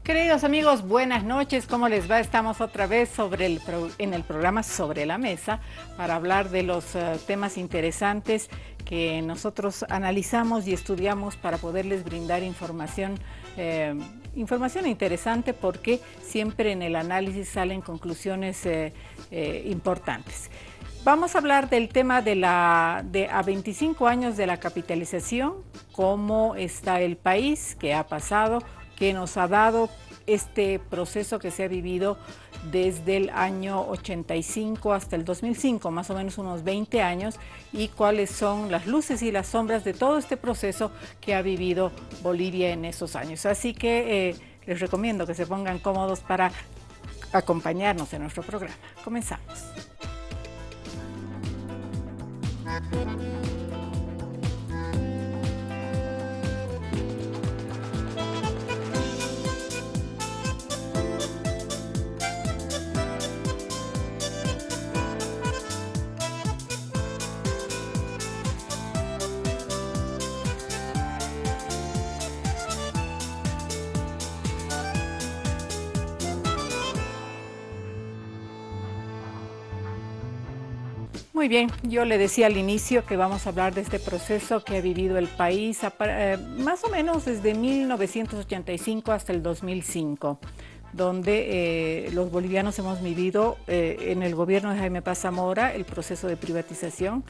Queridos amigos, buenas noches, ¿cómo les va? Estamos otra vez en el programa Sobre la Mesa para hablar de los temas interesantes que nosotros analizamos y estudiamos para poderles brindar información interesante, porque siempre en el análisis salen conclusiones importantes. Vamos a hablar del tema de a 25 años de la capitalización, cómo está el país, qué ha pasado, que nos ha dado este proceso que se ha vivido desde el año 85 hasta el 2005, más o menos unos 20 años, y cuáles son las luces y las sombras de todo este proceso que ha vivido Bolivia en esos años. Así que les recomiendo que se pongan cómodos para acompañarnos en nuestro programa. Comenzamos. Muy bien, yo le decía al inicio que vamos a hablar de este proceso que ha vivido el país más o menos desde 1985 hasta el 2005, donde los bolivianos hemos vivido en el gobierno de Jaime Paz Zamora el proceso de privatización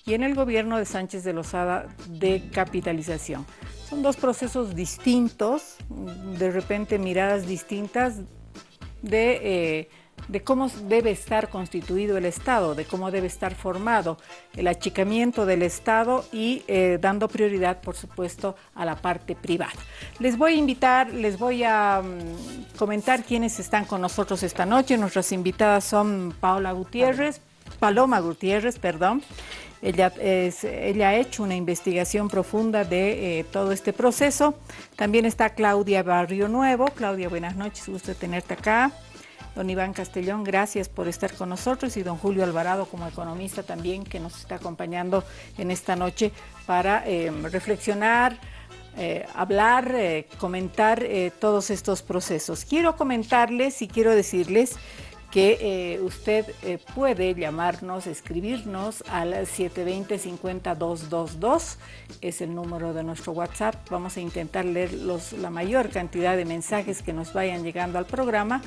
y en el gobierno de Sánchez de Lozada de capitalización. Son dos procesos distintos, de repente miradas distintas de cómo debe estar constituido el Estado, de cómo debe estar formado, el achicamiento del Estado y dando prioridad, por supuesto, a la parte privada. Les voy a comentar quiénes están con nosotros esta noche. Nuestras invitadas son Paloma Gutiérrez, perdón. Ella ha hecho una investigación profunda de todo este proceso. También está Claudia Barrio Nuevo. Claudia, buenas noches, gusto de tenerte acá. Don Iván Castellón, gracias por estar con nosotros, y don Julio Alvarado como economista también, que nos está acompañando en esta noche para reflexionar, hablar, comentar todos estos procesos. Quiero comentarles y quiero decirles que usted puede llamarnos, escribirnos al 720-50-222, es el número de nuestro WhatsApp. Vamos a intentar leer la mayor cantidad de mensajes que nos vayan llegando al programa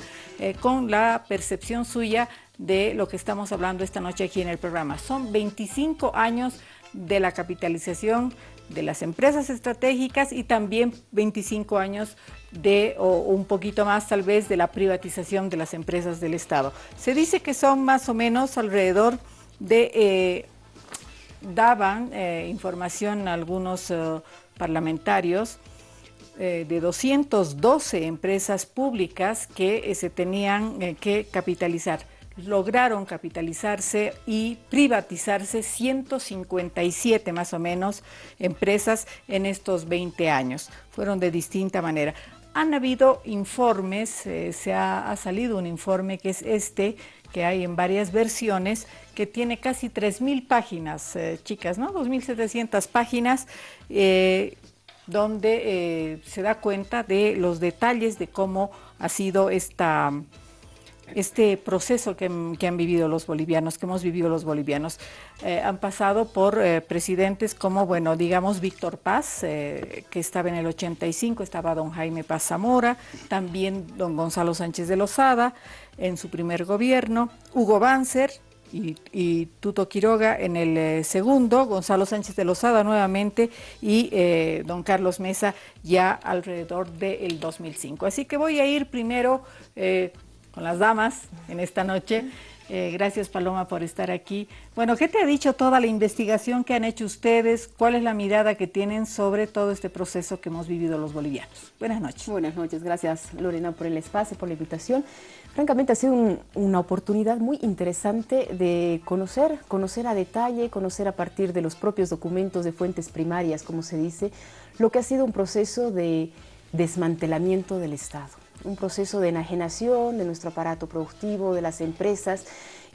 con la percepción suya de lo que estamos hablando esta noche aquí en el programa. Son 25 años de la capitalización de las empresas estratégicas y también 25 años o un poquito más tal vez de la privatización de las empresas del Estado. Se dice que son más o menos alrededor de, daban información a algunos parlamentarios, de 212 empresas públicas que se tenían que capitalizar. Lograron capitalizarse y privatizarse 157 más o menos empresas en estos 20 años. Fueron de distinta manera. Han habido informes, ha salido un informe que es que hay en varias versiones, que tiene casi 3.000 páginas, chicas, ¿no? 2.700 páginas, donde se da cuenta de los detalles de cómo ha sido este proceso que han vivido los bolivianos, que hemos vivido los bolivianos. Han pasado por presidentes como, bueno, digamos Víctor Paz, que estaba en el 85, estaba don Jaime Paz Zamora, también don Gonzalo Sánchez de Lozada en su primer gobierno, Hugo Banzer y Tuto Quiroga en el segundo, Gonzalo Sánchez de Lozada nuevamente y don Carlos Mesa ya alrededor del 2005. Así que voy a ir primero con las damas en esta noche. Gracias, Paloma, por estar aquí. Bueno, ¿qué te ha dicho toda la investigación que han hecho ustedes? ¿Cuál es la mirada que tienen sobre todo este proceso que hemos vivido los bolivianos? Buenas noches. Buenas noches, gracias Lorena por el espacio, por la invitación. Francamente ha sido una oportunidad muy interesante de conocer a detalle, conocer a partir de los propios documentos de fuentes primarias, como se dice, lo que ha sido un proceso de desmantelamiento del Estado. Un proceso de enajenación de nuestro aparato productivo, de las empresas,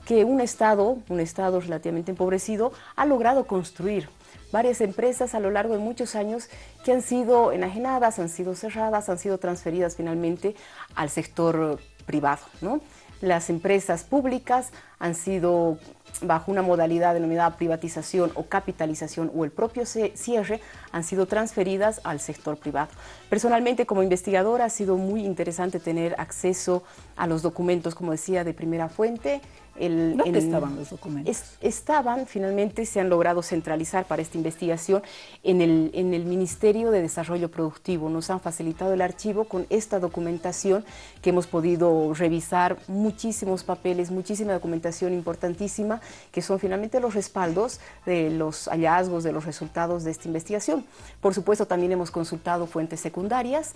que un Estado relativamente empobrecido ha logrado construir varias empresas a lo largo de muchos años que han sido enajenadas, han sido cerradas, han sido transferidas finalmente al sector privado, ¿no? Las empresas públicas han sido bajo una modalidad denominada privatización o capitalización o el propio cierre, han sido transferidas al sector privado. Personalmente, como investigadora, ha sido muy interesante tener acceso a los documentos, como decía, de primera fuente. ¿Dónde estaban los documentos? Finalmente se han logrado centralizar para esta investigación en el Ministerio de Desarrollo Productivo. Nos han facilitado el archivo con esta documentación que hemos podido revisar, muchísimos papeles, muchísima documentación importantísima, que son finalmente los respaldos de los hallazgos, de los resultados de esta investigación. Por supuesto, también hemos consultado fuentes secundarias,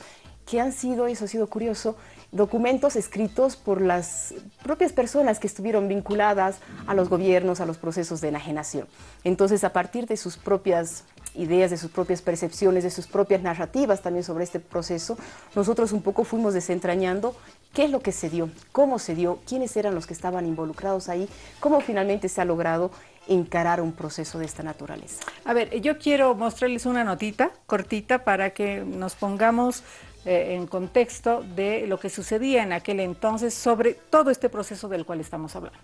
que han sido, eso ha sido curioso, documentos escritos por las propias personas que estuvieron vinculadas a los gobiernos, a los procesos de enajenación. Entonces, a partir de sus propias ideas, de sus propias percepciones, de sus propias narrativas también sobre este proceso, nosotros un poco fuimos desentrañando qué es lo que se dio, cómo se dio, quiénes eran los que estaban involucrados ahí, cómo finalmente se ha logrado encarar un proceso de esta naturaleza. A ver, yo quiero mostrarles una notita cortita para que nos pongamos en contexto de lo que sucedía en aquel entonces sobre todo este proceso del cual estamos hablando.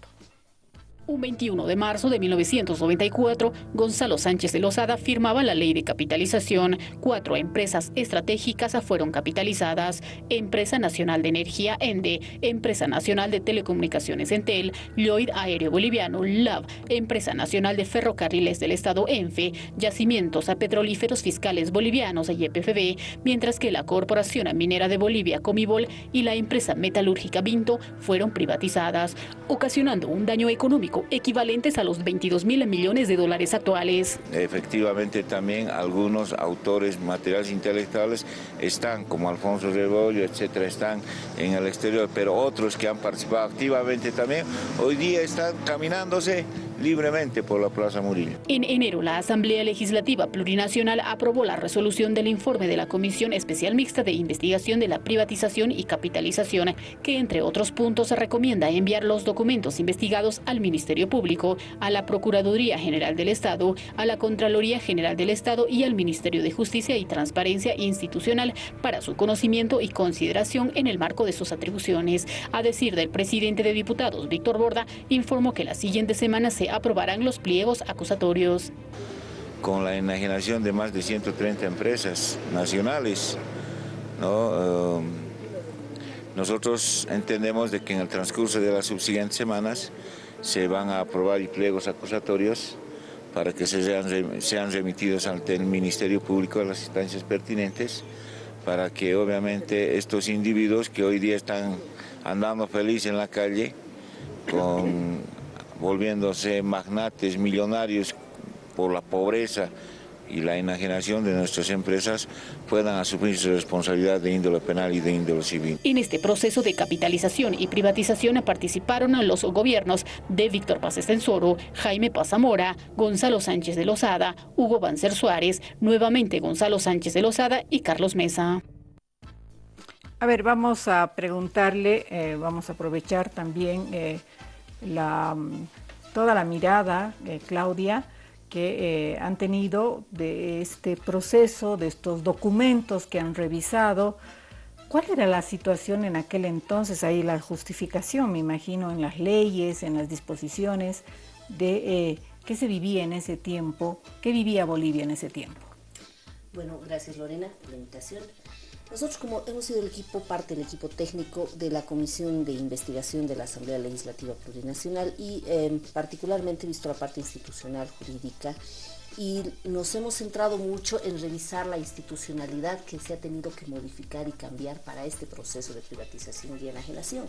Un 21 de marzo de 1994, Gonzalo Sánchez de Lozada firmaba la ley de capitalización. 4 empresas estratégicas fueron capitalizadas: Empresa Nacional de Energía, ENDE; Empresa Nacional de Telecomunicaciones, Entel; Lloyd Aéreo Boliviano, LAB; Empresa Nacional de Ferrocarriles del Estado, ENFE; Yacimientos Petrolíferos Fiscales Bolivianos, YPFB, mientras que la Corporación Minera de Bolivia, Comibol, y la empresa metalúrgica Vinto fueron privatizadas, ocasionando un daño económico equivalentes a los 22.000 millones de dólares actuales. Efectivamente, también algunos autores materiales intelectuales están, como Alfonso Rebollo, etcétera, están en el exterior, pero otros que han participado activamente también, hoy día están caminándose libremente por la Plaza Murillo. En enero, la Asamblea Legislativa Plurinacional aprobó la resolución del informe de la Comisión Especial Mixta de Investigación de la Privatización y Capitalización, que entre otros puntos recomienda enviar los documentos investigados al Ministerio Público, a la Procuraduría General del Estado, a la Contraloría General del Estado y al Ministerio de Justicia y Transparencia Institucional para su conocimiento y consideración en el marco de sus atribuciones. A decir del presidente de Diputados, Víctor Borda, informó que la siguiente semana se aprobarán los pliegos acusatorios. Con la enajenación de más de 130 empresas nacionales, ¿no? Nosotros entendemos de que en el transcurso de las subsiguientes semanas se van a aprobar pliegos acusatorios para que sean remitidos ante el Ministerio Público a las instancias pertinentes, para que obviamente estos individuos que hoy día están andando felices en la calle, volviéndose magnates, millonarios por la pobreza y la enajenación de nuestras empresas, puedan asumir su responsabilidad de índole penal y de índole civil. En este proceso de capitalización y privatización participaron los gobiernos de Víctor Paz Estenssoro, Jaime Paz Zamora, Gonzalo Sánchez de Lozada, Hugo Banzer Suárez, nuevamente Gonzalo Sánchez de Lozada y Carlos Mesa. A ver, vamos a preguntarle, vamos a aprovechar también toda la mirada, Claudia, que han tenido de este proceso, de estos documentos que han revisado. ¿Cuál era la situación en aquel entonces? Ahí la justificación, me imagino, en las leyes, en las disposiciones de qué se vivía en ese tiempo, qué vivía Bolivia en ese tiempo. Bueno, gracias Lorena por la invitación. Nosotros, como hemos sido parte del equipo técnico de la Comisión de Investigación de la Asamblea Legislativa Plurinacional y particularmente visto la parte institucional, jurídica, y nos hemos centrado mucho en revisar la institucionalidad que se ha tenido que modificar y cambiar para este proceso de privatización y enajenación.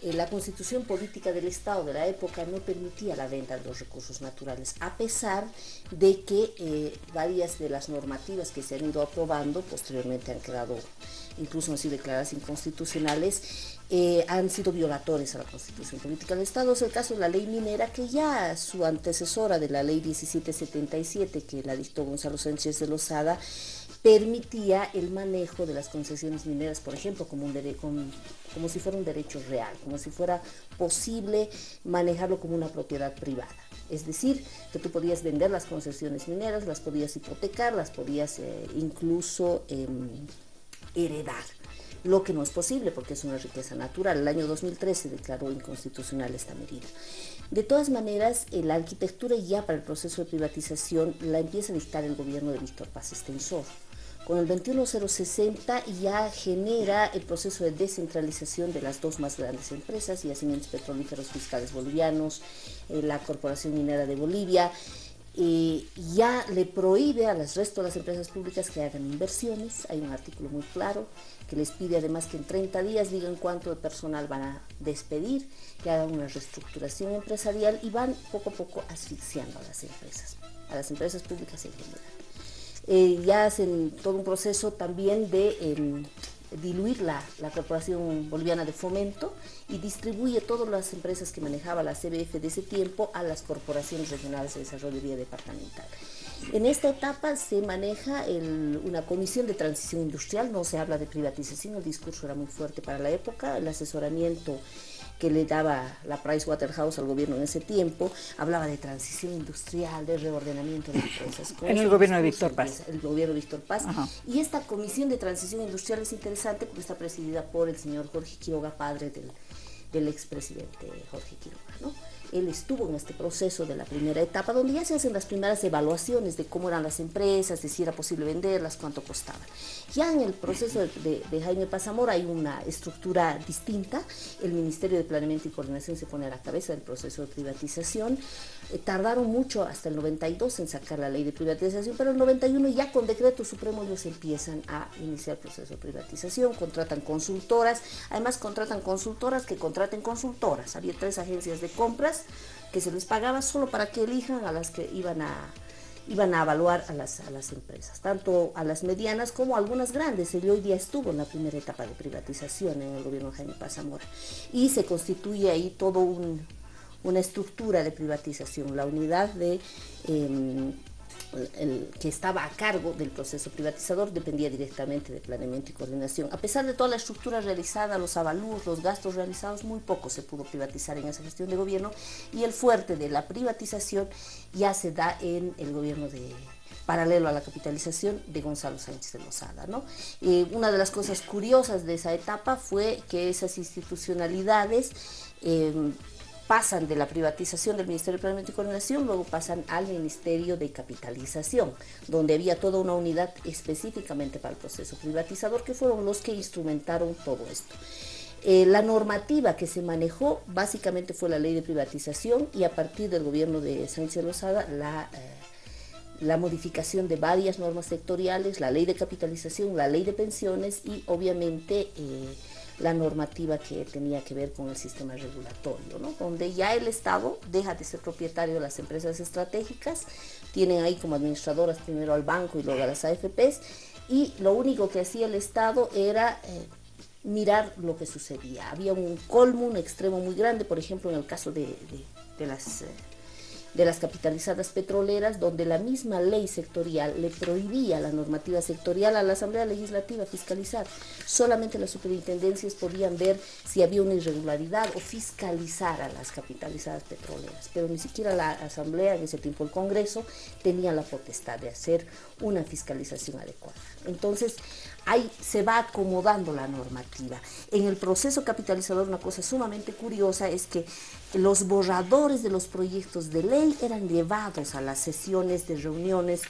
La Constitución Política del Estado de la época no permitía la venta de los recursos naturales, a pesar de que varias de las normativas que se han ido aprobando posteriormente han quedado, incluso han sido declaradas inconstitucionales, han sido violatorias a la Constitución Política del Estado. Es el caso de la ley minera, que ya su antecesora de la ley 1777, que la dictó Gonzalo Sánchez de Lozada, permitía el manejo de las concesiones mineras, por ejemplo, como si fuera un derecho real, como si fuera posible manejarlo como una propiedad privada. Es decir, que tú podías vender las concesiones mineras, las podías hipotecar, las podías incluso heredar, lo que no es posible porque es una riqueza natural. El año 2013 declaró inconstitucional esta medida. De todas maneras, la arquitectura ya para el proceso de privatización la empieza a dictar el gobierno de Víctor Paz Estenssoro. Con el 21060 ya genera el proceso de descentralización de las dos más grandes empresas, Yacimientos Petrolíferos Fiscales Bolivianos, la Corporación Minera de Bolivia. Ya le prohíbe al resto de las empresas públicas que hagan inversiones. Hay un artículo muy claro que les pide además que en 30 días digan cuánto de personal van a despedir, que hagan una reestructuración empresarial y van poco a poco asfixiando a las empresas públicas en general. Ya hacen todo un proceso también de diluir la Corporación Boliviana de Fomento y distribuye todas las empresas que manejaba la CBF de ese tiempo a las corporaciones regionales de desarrollo y vía departamental. En esta etapa se maneja una comisión de transición industrial, no se habla de privatización, el discurso era muy fuerte para la época, el asesoramiento que le daba la Pricewaterhouse al gobierno en ese tiempo, hablaba de transición industrial, de reordenamiento de empresas. En el gobierno de Víctor Paz. El gobierno de Víctor Paz. Ajá. Y esta comisión de transición industrial es interesante porque está presidida por el señor Jorge Quiroga, padre del expresidente Jorge Quiroga, ¿no? Él estuvo en este proceso de la primera etapa, donde ya se hacen las primeras evaluaciones de cómo eran las empresas, de si era posible venderlas, cuánto costaban. Ya en el proceso de Jaime Paz Zamora hay una estructura distinta. El Ministerio de Planeamiento y Coordinación se pone a la cabeza del proceso de privatización. Tardaron mucho, hasta el 92, en sacar la ley de privatización, pero en el 91 ya con decreto supremo ellos empiezan a iniciar el proceso de privatización, contratan consultoras, además contratan consultoras que contraten consultoras. Había 3 agencias de compras que se les pagaba solo para que elijan a las que iban a evaluar a las empresas, tanto a las medianas como a algunas grandes. Él hoy día estuvo en la primera etapa de privatización en el gobierno de Jaime Paz Zamora y se constituye ahí todo una estructura de privatización, la unidad que estaba a cargo del proceso privatizador dependía directamente de planeamiento y coordinación. A pesar de toda la estructura realizada, los avalúos, los gastos realizados, muy poco se pudo privatizar en esa gestión de gobierno y el fuerte de la privatización ya se da en el gobierno paralelo a la capitalización de Gonzalo Sánchez de Lozada, ¿no? Una de las cosas curiosas de esa etapa fue que esas institucionalidades pasan de la privatización del Ministerio de Planeamiento y Coordinación, luego pasan al Ministerio de Capitalización, donde había toda una unidad específicamente para el proceso privatizador, que fueron los que instrumentaron todo esto. La normativa que se manejó básicamente fue la ley de privatización y a partir del gobierno de Sánchez de Lozada la modificación de varias normas sectoriales, la ley de capitalización, la ley de pensiones y obviamente la normativa que tenía que ver con el sistema regulatorio, ¿no? Donde ya el Estado deja de ser propietario de las empresas estratégicas, tienen ahí como administradoras primero al banco y luego a las AFPs, y lo único que hacía el Estado era mirar lo que sucedía. Había un colmo, un extremo muy grande, por ejemplo en el caso de las capitalizadas petroleras, donde la misma ley sectorial le prohibía la normativa sectorial a la Asamblea Legislativa fiscalizar. Solamente las superintendencias podían ver si había una irregularidad o fiscalizar a las capitalizadas petroleras, pero ni siquiera la Asamblea, en ese tiempo el Congreso, tenía la potestad de hacer una fiscalización adecuada. Entonces, ahí se va acomodando la normativa. En el proceso capitalizador, una cosa sumamente curiosa es que los borradores de los proyectos de ley eran llevados a las sesiones de reuniones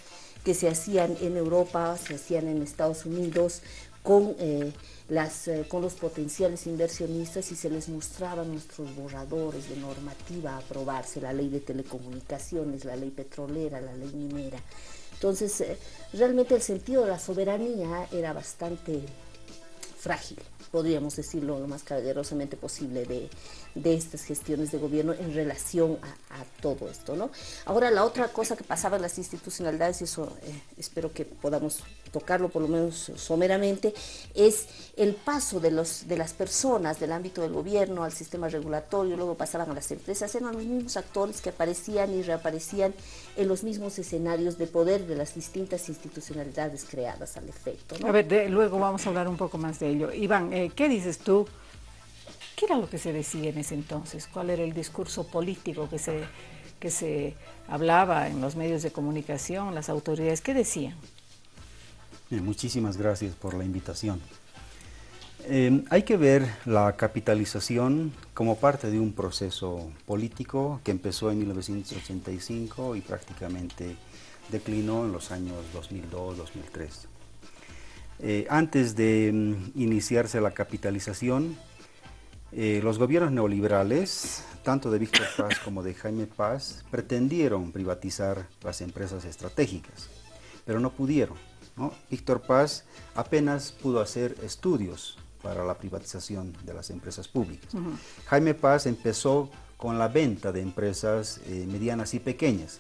que se hacían en Europa, se hacían en Estados Unidos, con los potenciales inversionistas y se les mostraban nuestros borradores de normativa a aprobarse, la ley de telecomunicaciones, la ley petrolera, la ley minera. Entonces, realmente el sentido de la soberanía era bastante frágil, podríamos decirlo lo más caballerosamente posible, de estas gestiones de gobierno en relación a todo esto, ¿no? Ahora, la otra cosa que pasaba en las institucionalidades, y eso espero que podamos tocarlo por lo menos someramente, es el paso de las personas del ámbito del gobierno al sistema regulatorio, luego pasaban a las empresas, eran los mismos actores que aparecían y reaparecían en los mismos escenarios de poder de las distintas institucionalidades creadas al efecto, ¿no? A ver, luego vamos a hablar un poco más de ello. Iván, ¿qué dices tú? ¿Qué era lo que se decía en ese entonces? ¿Cuál era el discurso político que se hablaba en los medios de comunicación, las autoridades? ¿Qué decían? Muchísimas gracias por la invitación. Hay que ver la capitalización como parte de un proceso político que empezó en 1985 y prácticamente declinó en los años 2002-2003. Antes de iniciarse la capitalización, los gobiernos neoliberales, tanto de Víctor Paz como de Jaime Paz, pretendieron privatizar las empresas estratégicas, pero no pudieron, ¿no? Víctor Paz apenas pudo hacer estudios para la privatización de las empresas públicas. Jaime Paz empezó con la venta de empresas medianas y pequeñas.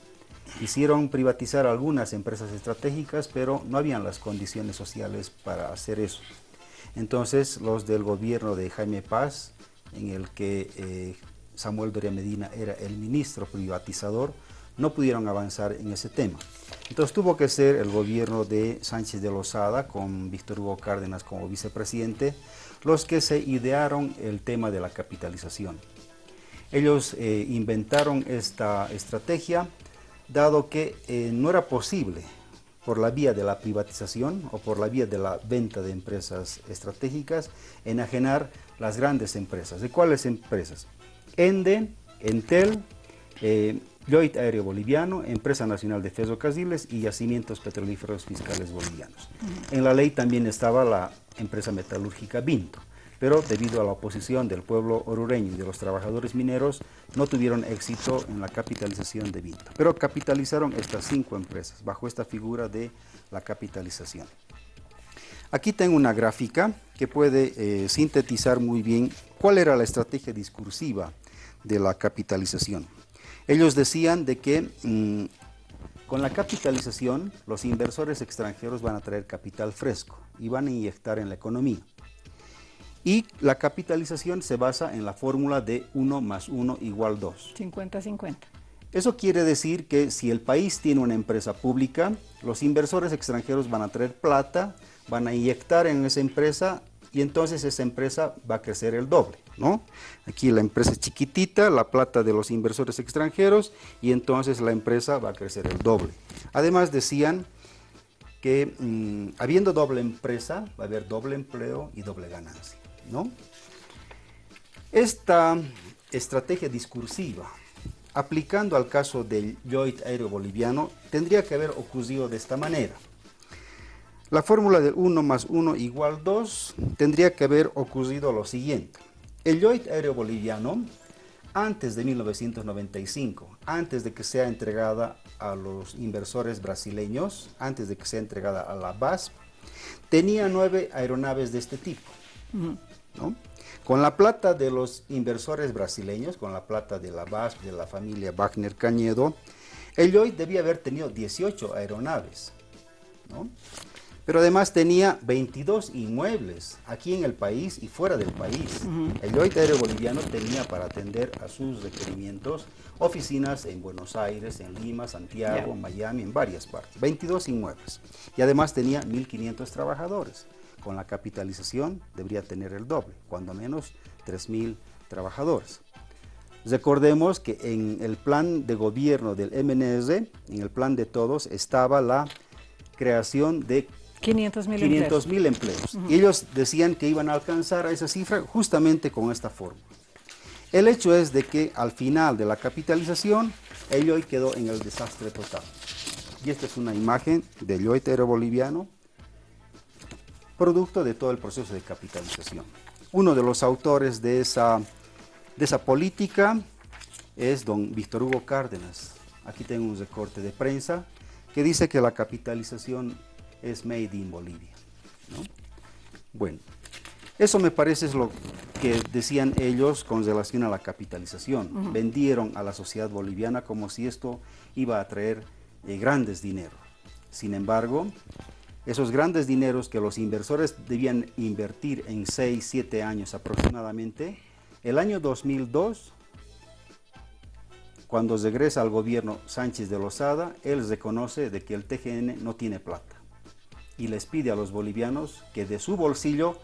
Hicieron privatizar algunas empresas estratégicas, pero no habían las condiciones sociales para hacer eso. Entonces, los del gobierno de Jaime Paz, en el que Samuel Doria Medina era el ministro privatizador, no pudieron avanzar en ese tema. Entonces tuvo que ser el gobierno de Sánchez de Lozada, con Víctor Hugo Cárdenas como vicepresidente, los que se idearon el tema de la capitalización. Ellos inventaron esta estrategia, dado que no era posible, por la vía de la privatización o por la vía de la venta de empresas estratégicas, enajenar las grandes empresas. ¿De cuáles empresas? Ende, Entel, Lloyd Aéreo Boliviano, Empresa Nacional de Ferrocarriles y Yacimientos Petrolíferos Fiscales Bolivianos. En la ley también estaba la empresa metalúrgica Vinto, pero debido a la oposición del pueblo orureño y de los trabajadores mineros, no tuvieron éxito en la capitalización de Vinto. Pero capitalizaron estas 5 empresas bajo esta figura de la capitalización. Aquí tengo una gráfica que puede sintetizar muy bien cuál era la estrategia discursiva de la capitalización. Ellos decían de que con la capitalización los inversores extranjeros van a traer capital fresco y van a inyectar en la economía. Y la capitalización se basa en la fórmula de 1 más 1 igual 2. 50-50. Eso quiere decir que si el país tiene una empresa pública, los inversores extranjeros van a traer plata, van a inyectar en esa empresa y entonces esa empresa va a crecer el doble, ¿no? Aquí la empresa es chiquitita, la plata de los inversores extranjeros, y entonces la empresa va a crecer el doble. Además decían que habiendo doble empresa, va a haber doble empleo y doble ganancia, ¿no? Esta estrategia discursiva, aplicando al caso del Lloyd Aéreo Boliviano, tendría que haber ocurrido de esta manera. La fórmula del 1 más 1 igual 2 tendría que haber ocurrido lo siguiente. El Lloyd Aéreo Boliviano, antes de 1995, antes de que sea entregada a los inversores brasileños, antes de que sea entregada a la BASF, tenía 9 aeronaves de este tipo, ¿no? Con la plata de los inversores brasileños, con la plata de la BASF, de la familia Wagner Cañedo, el Lloyd debía haber tenido 18 aeronaves, ¿no? Pero además tenía 22 inmuebles aquí en el país y fuera del país. El Lloyd Aéreo Boliviano tenía para atender a sus requerimientos oficinas en Buenos Aires, en Lima, Santiago, Miami, en varias partes. 22 inmuebles. Y además tenía 1.500 trabajadores. Con la capitalización debería tener el doble, cuando menos 3.000 trabajadores. Recordemos que en el plan de gobierno del MNR, en el plan de todos, estaba la creación de 500.000 empleos. Y ellos decían que iban a alcanzar a esa cifra justamente con esta fórmula. El hecho es de que al final de la capitalización, el Lloyd quedó en el desastre total. Y esta es una imagen del Lloyd Aéreo Boliviano, producto de todo el proceso de capitalización. Uno de los autores de esa política es don Víctor Hugo Cárdenas. Aquí tengo un recorte de prensa que dice que la capitalización es made in Bolivia, ¿no? Bueno, Eso me parece es lo que decían ellos con relación a la capitalización. Vendieron a la sociedad boliviana como si esto iba a traer grandes dineros. Sin embargo, esos grandes dineros que los inversores debían invertir en 6, 7 años aproximadamente, el año 2002, cuando regresa al gobierno Sánchez de Lozada, él reconoce de que el TGN no tiene plata y les pide a los bolivianos que de su bolsillo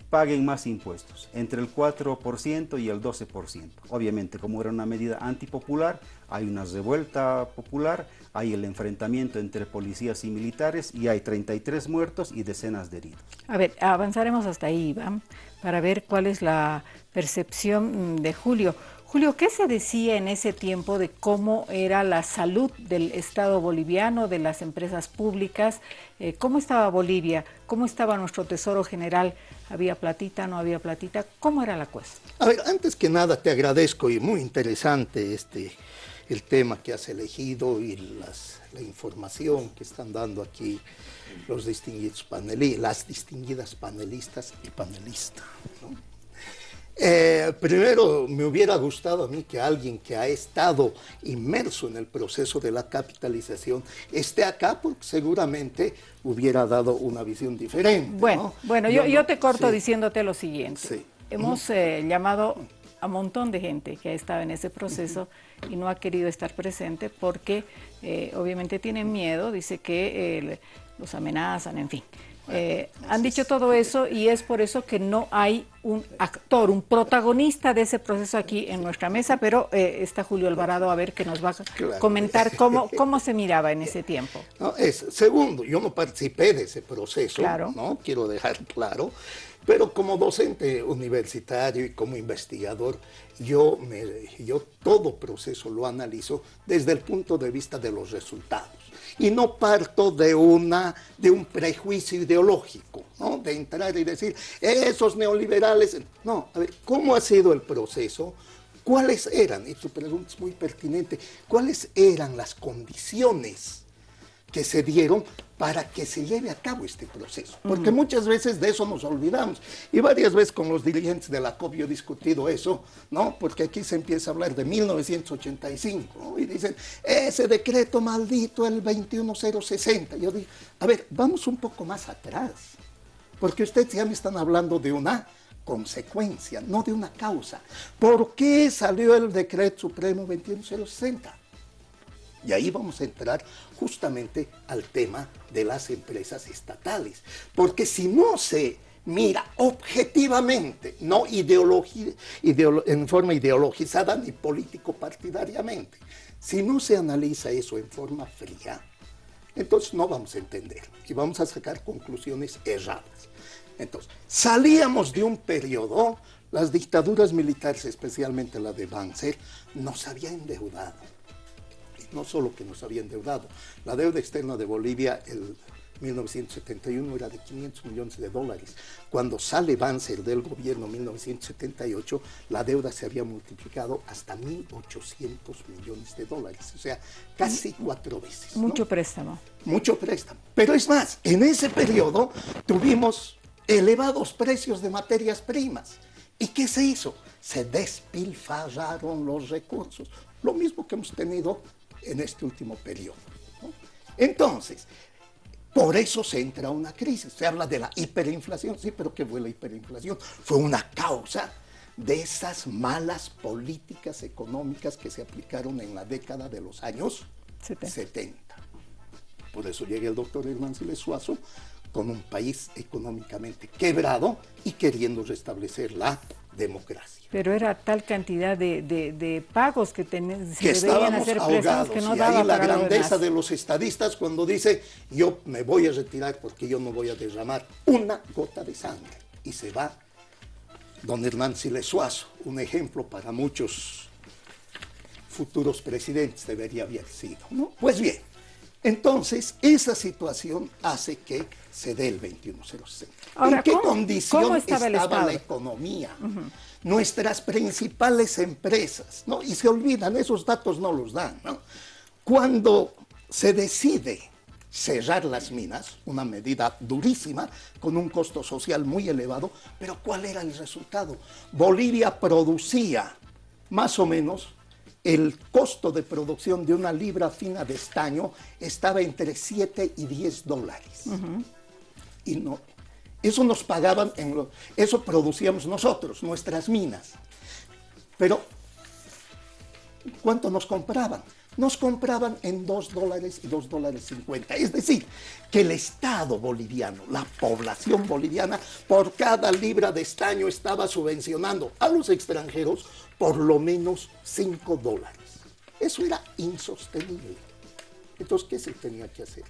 paguen más impuestos, entre el 4% y el 12%. Obviamente, como era una medida antipopular, hay una revuelta popular, hay el enfrentamiento entre policías y militares y hay 33 muertos y decenas de heridos. A ver, avanzaremos hasta ahí, Iván, para ver cuál es la percepción de Julio. Julio, ¿qué se decía en ese tiempo de cómo era la salud del Estado boliviano, de las empresas públicas? ¿Cómo estaba Bolivia? ¿Cómo estaba nuestro Tesoro General? ¿Había platita, no había platita? ¿Cómo era la cosa? A ver, antes que nada te agradezco y muy interesante el tema que has elegido y la información que están dando aquí los distinguidos las distinguidas panelistas y panelistas, ¿no? Primero, me hubiera gustado a mí que alguien que ha estado inmerso en el proceso de la capitalización esté acá, porque seguramente hubiera dado una visión diferente. Bueno, ¿no? bueno, yo te corto diciéndote lo siguiente. Sí. Hemos llamado a un montón de gente que ha estado en ese proceso y no ha querido estar presente porque obviamente tienen miedo, dice que los amenazan, en fin. Han dicho todo eso y es por eso que no hay un actor, un protagonista de ese proceso aquí en nuestra mesa, pero está Julio Alvarado a ver que nos va a comentar cómo se miraba en ese tiempo. No, segundo, yo no participé de ese proceso, claro, ¿no? Quiero dejar claro, pero como docente universitario y como investigador, yo todo proceso lo analizo desde el punto de vista de los resultados. Y no parto de un prejuicio ideológico, ¿no? De entrar y decir, esos neoliberales. No, a ver, ¿cómo ha sido el proceso? ¿Cuáles eran? Y tu pregunta es muy pertinente. ¿Cuáles eran las condiciones que se dieron para que se lleve a cabo este proceso? Porque muchas veces de eso nos olvidamos. Y varias veces con los dirigentes de la COP yo he discutido eso, ¿no? Porque aquí se empieza a hablar de 1985, ¿no? Y dicen, ese decreto maldito, el 21060. Yo digo, a ver, vamos un poco más atrás. Porque ustedes ya me están hablando de una consecuencia, no de una causa. ¿Por qué salió el decreto supremo 21060? Y ahí vamos a entrar justamente al tema de las empresas estatales. Porque si no se mira objetivamente, no en forma ideologizada ni político-partidariamente, si no se analiza eso en forma fría, entonces no vamos a entender y vamos a sacar conclusiones erradas. Entonces, salíamos de un periodo, las dictaduras militares, especialmente la de Banzer, nos habían endeudado. No solo que nos había endeudado, la deuda externa de Bolivia en 1971 era de 500 millones de dólares. Cuando sale Banzer del gobierno en 1978, la deuda se había multiplicado hasta 1.800 millones de dólares, o sea, casi 4 veces. Mucho, ¿no? Préstamo. Mucho préstamo. Pero es más, en ese periodo tuvimos elevados precios de materias primas. ¿Y qué se hizo? Se despilfarraron los recursos, lo mismo que hemos tenido en este último periodo, ¿no? Entonces, por eso se entra una crisis. Se habla de la hiperinflación, sí, pero ¿qué fue la hiperinflación? Fue una causa de esas malas políticas económicas que se aplicaron en la década de los años 70. Por eso llega el doctor Hernán Siles Suazo con un país económicamente quebrado y queriendo restablecer la democracia. Pero era tal cantidad de pagos que debían hacer préstamos que no daba. Y ahí la grandeza de los estadistas cuando dice, yo me voy a retirar porque yo no voy a derramar una gota de sangre. Y se va don Hernán Siles Suazo, un ejemplo para muchos futuros presidentes debería haber sido, ¿no? Pues bien, entonces esa situación hace que se dé el 21060. Ahora, ¿en qué condición estaba la economía? Nuestras principales empresas, ¿no? Y se olvidan, esos datos no los dan, ¿no? Cuando se decide cerrar las minas, una medida durísima, con un costo social muy elevado, pero ¿cuál era el resultado? Bolivia producía más o menos, el costo de producción de una libra fina de estaño estaba entre 7 y 10 dólares. Y no, eso nos pagaban, eso producíamos nosotros, nuestras minas. Pero, ¿cuánto nos compraban? Nos compraban en 2 dólares y 2 dólares 50. Es decir, que el Estado boliviano, la población boliviana, por cada libra de estaño estaba subvencionando a los extranjeros por lo menos 5 dólares. Eso era insostenible. Entonces, ¿qué se tenía que hacer?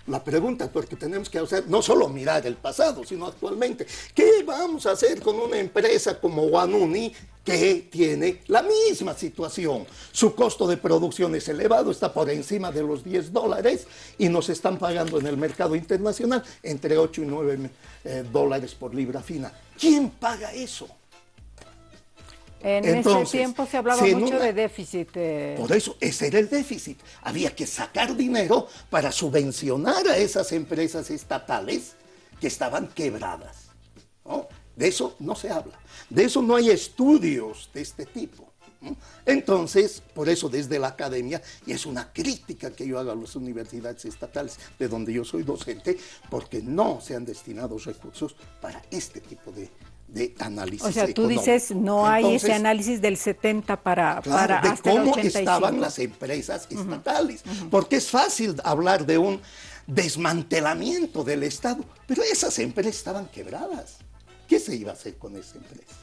La pregunta, porque tenemos que hacer, no solo mirar el pasado, sino actualmente. ¿Qué vamos a hacer con una empresa como Huanuni que tiene la misma situación? Su costo de producción es elevado, está por encima de los 10 dólares y nos están pagando en el mercado internacional entre 8 y 9 dólares por libra fina. ¿Quién paga eso? Entonces, ese tiempo se hablaba mucho de déficit. Por eso, ese era el déficit. Había que sacar dinero para subvencionar a esas empresas estatales que estaban quebradas, ¿no? De eso no se habla. De eso no hay estudios de este tipo, ¿no? Entonces, por eso desde la academia, y es una crítica que yo hago a las universidades estatales, de donde yo soy docente, porque no se han destinado recursos para este tipo de análisis. O sea, tú dices, no hay ese análisis del 70 para de hasta cómo el 85. estaban las empresas estatales, porque es fácil hablar de un desmantelamiento del Estado, pero esas empresas estaban quebradas. ¿Qué se iba a hacer con esa empresa?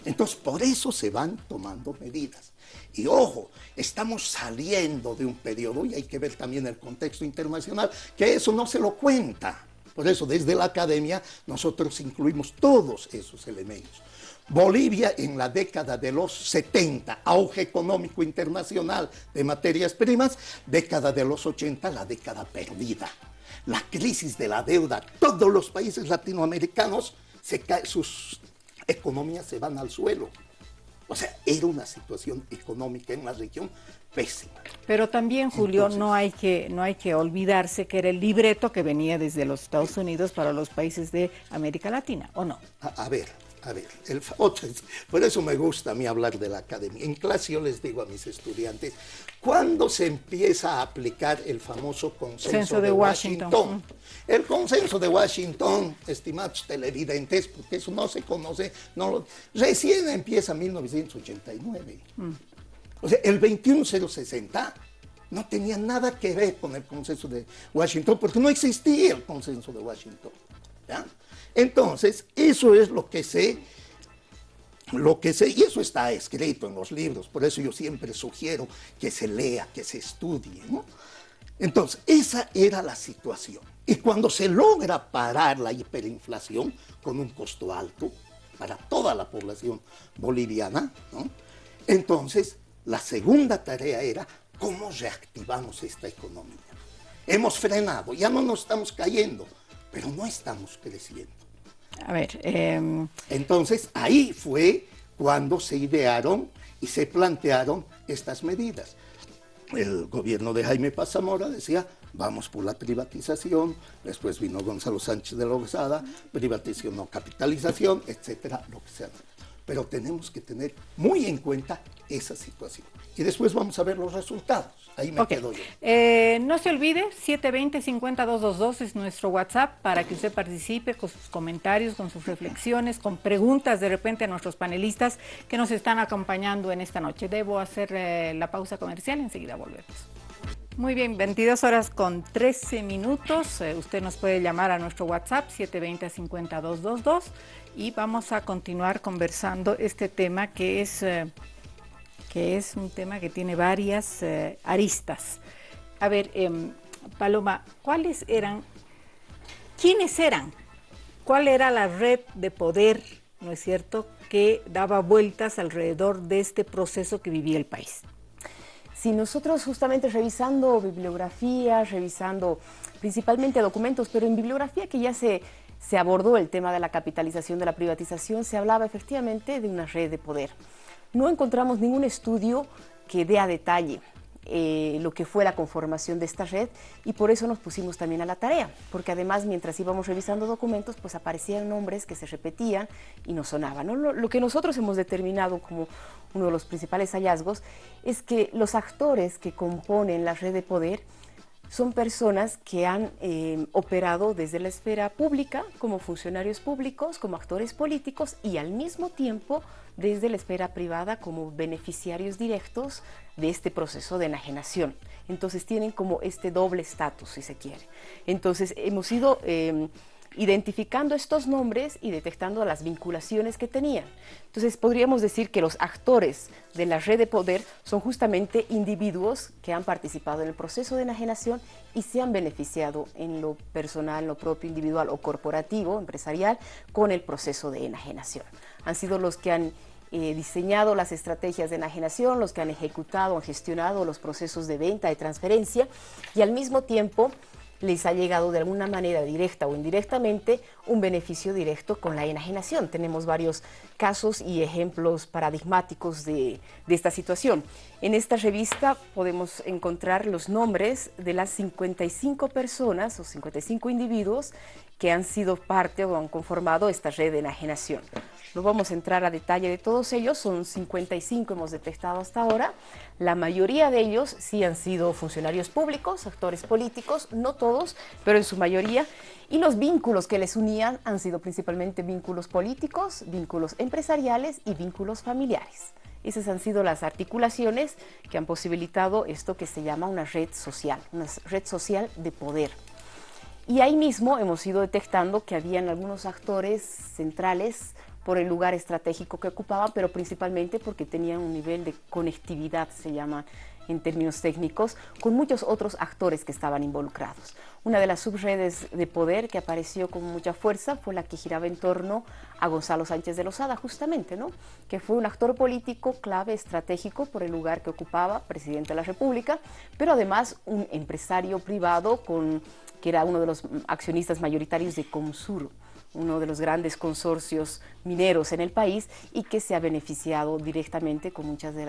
Entonces, por eso se van tomando medidas. Y ojo, estamos saliendo de un periodo, y hay que ver también el contexto internacional, que eso no se lo cuenta. Por eso, desde la academia, nosotros incluimos todos esos elementos. Bolivia, en la década de los 70, auge económico internacional de materias primas, década de los 80, la década perdida. La crisis de la deuda, todos los países latinoamericanos, sus economías se van al suelo. O sea, era una situación económica en la región pésima. Pero también, Julio, entonces, no hay que olvidarse que era el libreto que venía desde los Estados Unidos para los países de América Latina, ¿o no? A ver, por eso me gusta a mí hablar de la academia. En clase yo les digo a mis estudiantes, ¿cuándo se empieza a aplicar el famoso consenso de Washington? El consenso de Washington, estimados televidentes, porque eso no se conoce, recién empieza en 1989. O sea, el 21060 no tenía nada que ver con el consenso de Washington, porque no existía el consenso de Washington, ¿ya? Entonces, eso es lo que sé, y eso está escrito en los libros, por eso yo siempre sugiero que se lea, que se estudie, ¿no? Entonces, esa era la situación. Y cuando se logra parar la hiperinflación con un costo alto para toda la población boliviana, ¿no? Entonces, la segunda tarea era cómo reactivamos esta economía. Hemos frenado, ya no nos estamos cayendo, pero no estamos creciendo. A ver, entonces, ahí fue cuando se idearon y se plantearon estas medidas. El gobierno de Jaime Paz Zamora decía, vamos por la privatización, después vino Gonzalo Sánchez de Lozada, privatización o capitalización, etcétera, lo que sea. Pero tenemos que tener muy en cuenta esa situación. Y después vamos a ver los resultados. Ahí me quedo yo. No se olvide, 720-50222 es nuestro WhatsApp para que usted participe con sus comentarios, con sus reflexiones, con preguntas de repente a nuestros panelistas que nos están acompañando en esta noche. Debo hacer la pausa comercial, enseguida volvemos. Muy bien, 22 horas con 13 minutos. Usted nos puede llamar a nuestro WhatsApp 720-50222 y vamos a continuar conversando este tema que es un tema que tiene varias aristas. A ver, Paloma, quiénes eran? ¿Cuál era la red de poder, no es cierto, que daba vueltas alrededor de este proceso que vivía el país? Si nosotros justamente revisando bibliografía, revisando principalmente documentos, pero en bibliografía que ya se abordó el tema de la capitalización, de la privatización, se hablaba efectivamente de una red de poder. No encontramos ningún estudio que dé a detalle lo que fue la conformación de esta red, y por eso nos pusimos también a la tarea, porque además mientras íbamos revisando documentos pues aparecían nombres que se repetían y nos sonaban, ¿no? Lo que nosotros hemos determinado como uno de los principales hallazgos es que los actores que componen la red de poder son personas que han operado desde la esfera pública como funcionarios públicos, como actores políticos y al mismo tiempo desde la esfera privada como beneficiarios directos de este proceso de enajenación. Entonces tienen como este doble estatus, si se quiere. Entonces hemos ido identificando estos nombres y detectando las vinculaciones que tenían. Entonces podríamos decir que los actores de la red de poder son justamente individuos que han participado en el proceso de enajenación y se han beneficiado en lo personal, lo propio, individual o corporativo, empresarial, con el proceso de enajenación. Han sido los que han diseñado las estrategias de enajenación, los que han ejecutado, han gestionado los procesos de venta, de transferencia, y al mismo tiempo les ha llegado de alguna manera directa o indirectamente un beneficio directo con la enajenación. Tenemos varios casos y ejemplos paradigmáticos de esta situación. En esta revista podemos encontrar los nombres de las 55 personas o 55 individuos que han sido parte o han conformado esta red de enajenación. No vamos a entrar a detalle de todos ellos, son 55 hemos detectado hasta ahora. La mayoría de ellos sí han sido funcionarios públicos, actores políticos, no todos, pero en su mayoría. Y los vínculos que les unían han sido principalmente vínculos políticos, vínculos empresariales y vínculos familiares. Esas han sido las articulaciones que han posibilitado esto que se llama una red social de poder. Y ahí mismo hemos ido detectando que habían algunos actores centrales por el lugar estratégico que ocupaban, pero principalmente porque tenían un nivel de conectividad, se llama en términos técnicos, con muchos otros actores que estaban involucrados. Una de las subredes de poder que apareció con mucha fuerza fue la que giraba en torno a Gonzalo Sánchez de Lozada, justamente, ¿no? Que fue un actor político clave, estratégico por el lugar que ocupaba, presidente de la República, pero además un empresario privado que era uno de los accionistas mayoritarios de Comsur, uno de los grandes consorcios mineros en el país, y que se ha beneficiado directamente con muchas de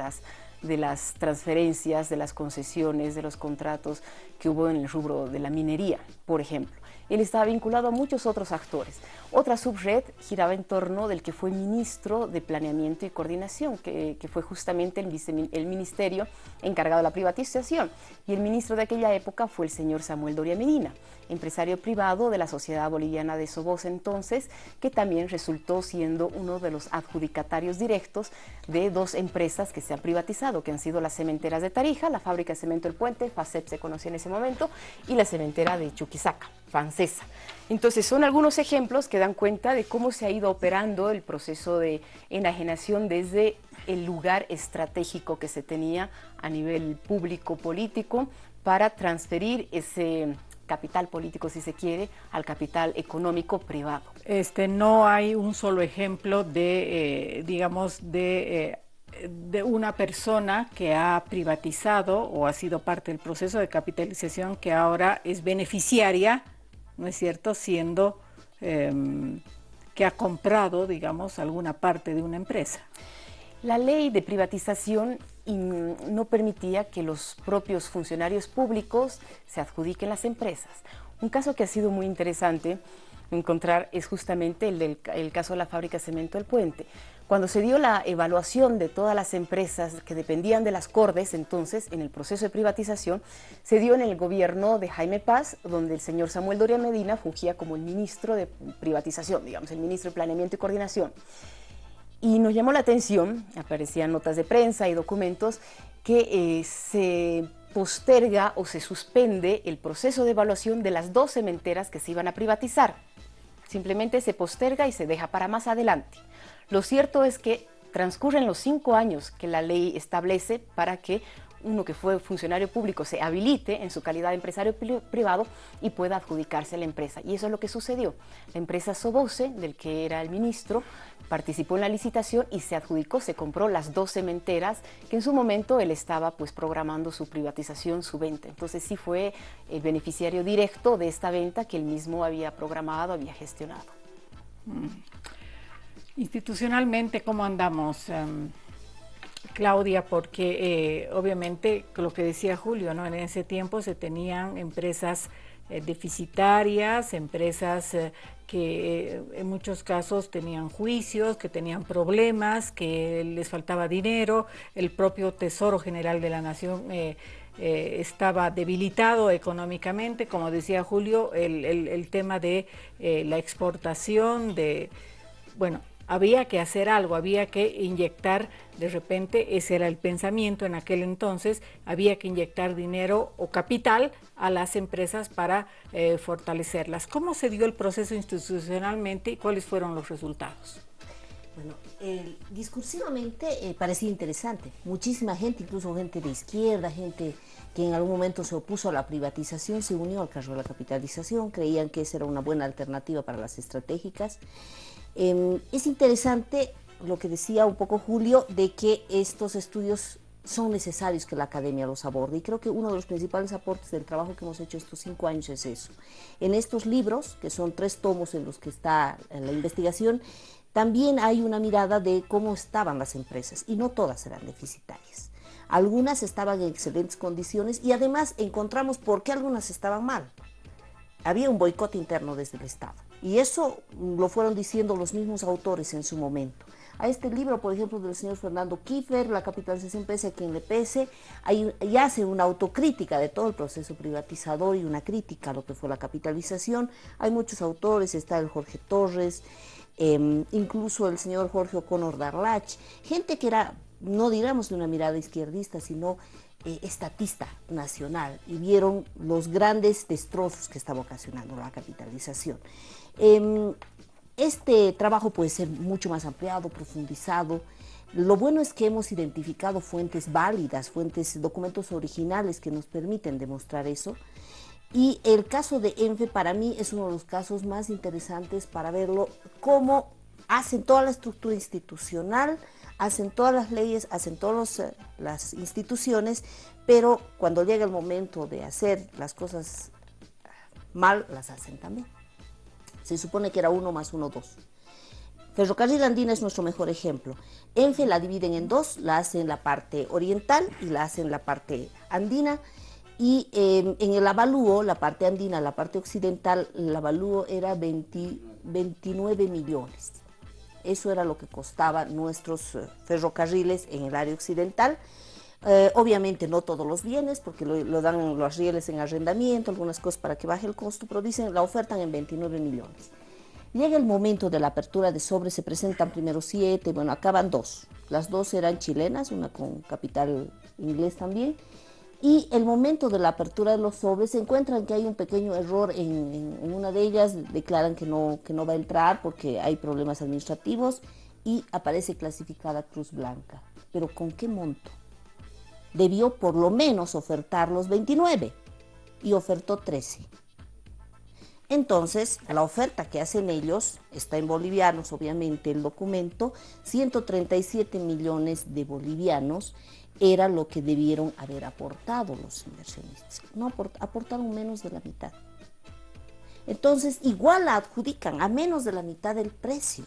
las transferencias, de las concesiones, de los contratos que hubo en el rubro de la minería, por ejemplo. Él estaba vinculado a muchos otros actores. Otra subred giraba en torno del que fue ministro de Planeamiento y Coordinación, que fue justamente el ministerio encargado de la privatización. Y el ministro de aquella época fue el señor Samuel Doria Medina, empresario privado de la Sociedad Boliviana de Sobosa entonces, que también resultó siendo uno de los adjudicatarios directos de dos empresas que se han privatizado, que han sido las cementeras de Tarija, la fábrica de cemento El Puente, FACEP se conocía en ese momento, y la cementera de Chuquisaca, francesa. Entonces son algunos ejemplos que dan cuenta de cómo se ha ido operando el proceso de enajenación desde el lugar estratégico que se tenía a nivel público-político para transferir ese capital político, si se quiere, al capital económico privado. No hay un solo ejemplo de, digamos, de una persona que ha privatizado o ha sido parte del proceso de capitalización que ahora es beneficiaria, ¿no es cierto?, siendo que ha comprado, digamos, alguna parte de una empresa. La ley de privatización no permitía que los propios funcionarios públicos se adjudiquen las empresas. Un caso que ha sido muy interesante encontrar es justamente el caso de la fábrica de cemento El Puente. Cuando se dio la evaluación de todas las empresas que dependían de las Cordes, entonces, en el proceso de privatización, se dio en el gobierno de Jaime Paz, donde el señor Samuel Doria Medina fungía como el ministro de privatización, digamos, el ministro de Planeamiento y Coordinación. Y nos llamó la atención, aparecían notas de prensa y documentos, que se posterga o se suspende el proceso de evaluación de las dos cementeras que se iban a privatizar. Simplemente se posterga y se deja para más adelante. Lo cierto es que transcurren los 5 años que la ley establece para que uno que fue funcionario público se habilite en su calidad de empresario privado y pueda adjudicarse la empresa. Y eso es lo que sucedió. La empresa Sobose, del que era el ministro, participó en la licitación y se adjudicó, se compró las 2 cementeras que en su momento él estaba pues programando su privatización, su venta. Entonces sí fue el beneficiario directo de esta venta que él mismo había programado, había gestionado. Institucionalmente, ¿cómo andamos? Claudia, porque obviamente lo que decía Julio, ¿no? En ese tiempo se tenían empresas deficitarias, empresas que en muchos casos tenían juicios, que tenían problemas, que les faltaba dinero, el propio Tesoro General de la Nación estaba debilitado económicamente, como decía Julio, el tema de la exportación, bueno, había que hacer algo, había que inyectar, de repente, ese era el pensamiento en aquel entonces, había que inyectar dinero o capital a las empresas para fortalecerlas. ¿Cómo se dio el proceso institucionalmente y cuáles fueron los resultados? Bueno, discursivamente parecía interesante. Muchísima gente, incluso gente de izquierda, gente que en algún momento se opuso a la privatización, se unió al carro de la capitalización, creían que esa era una buena alternativa para las estratégicas. Es interesante lo que decía un poco Julio, de que estos estudios son necesarios que la academia los aborde, y creo que uno de los principales aportes del trabajo que hemos hecho estos 5 años es eso. En estos libros, que son 3 tomos en los que está la investigación, también hay una mirada de cómo estaban las empresas, y no todas eran deficitarias. Algunas estaban en excelentes condiciones y además encontramos por qué algunas estaban mal. Había un boicot interno desde el Estado. Y eso lo fueron diciendo los mismos autores en su momento. A este libro, por ejemplo, del señor Fernando Kiefer, La capitalización pese a quien le pese, y hace una autocrítica de todo el proceso privatizador y una crítica a lo que fue la capitalización. Hay muchos autores, está el Jorge Torres, incluso el señor Jorge O'Connor Darlach, gente que era, no digamos de una mirada izquierdista, sino estatista nacional, y vieron los grandes destrozos que estaba ocasionando la capitalización. Este trabajo puede ser mucho más ampliado, profundizado. Lo bueno es que hemos identificado fuentes válidas, documentos originales que nos permiten demostrar eso. Y el caso de ENFE para mí es uno de los casos más interesantes para verlo, cómo hacen toda la estructura institucional, hacen todas las leyes, hacen todas las instituciones, pero cuando llega el momento de hacer las cosas mal, las hacen también. Se supone que era 1 más 1, 2. Ferrocarril Andina es nuestro mejor ejemplo. ENFE la dividen en 2, la hacen en la parte oriental y la hacen en la parte andina. Y en el avalúo, la parte andina, la parte occidental, el avalúo era 29 millones. Eso era lo que costaban nuestros ferrocarriles en el área occidental. Obviamente no todos los bienes, porque lo dan los rieles en arrendamiento, algunas cosas para que baje el costo, pero dicen la ofertan en 29 millones. Llega el momento de la apertura de sobres, se presentan primero 7, bueno, acaban 2. Las 2 eran chilenas, una con capital inglés también. Y el momento de la apertura de los sobres, se encuentran que hay un pequeño error en una de ellas, declaran que no va a entrar porque hay problemas administrativos, y aparece clasificada Cruz Blanca. ¿Pero con qué monto? Debió por lo menos ofertar los 29 y ofertó 13. Entonces, la oferta que hacen ellos, está en bolivianos obviamente el documento, 137 millones de bolivianos, era lo que debieron haber aportado los inversionistas. No aportaron menos de la mitad. Entonces, igual la adjudican a menos de la mitad del precio.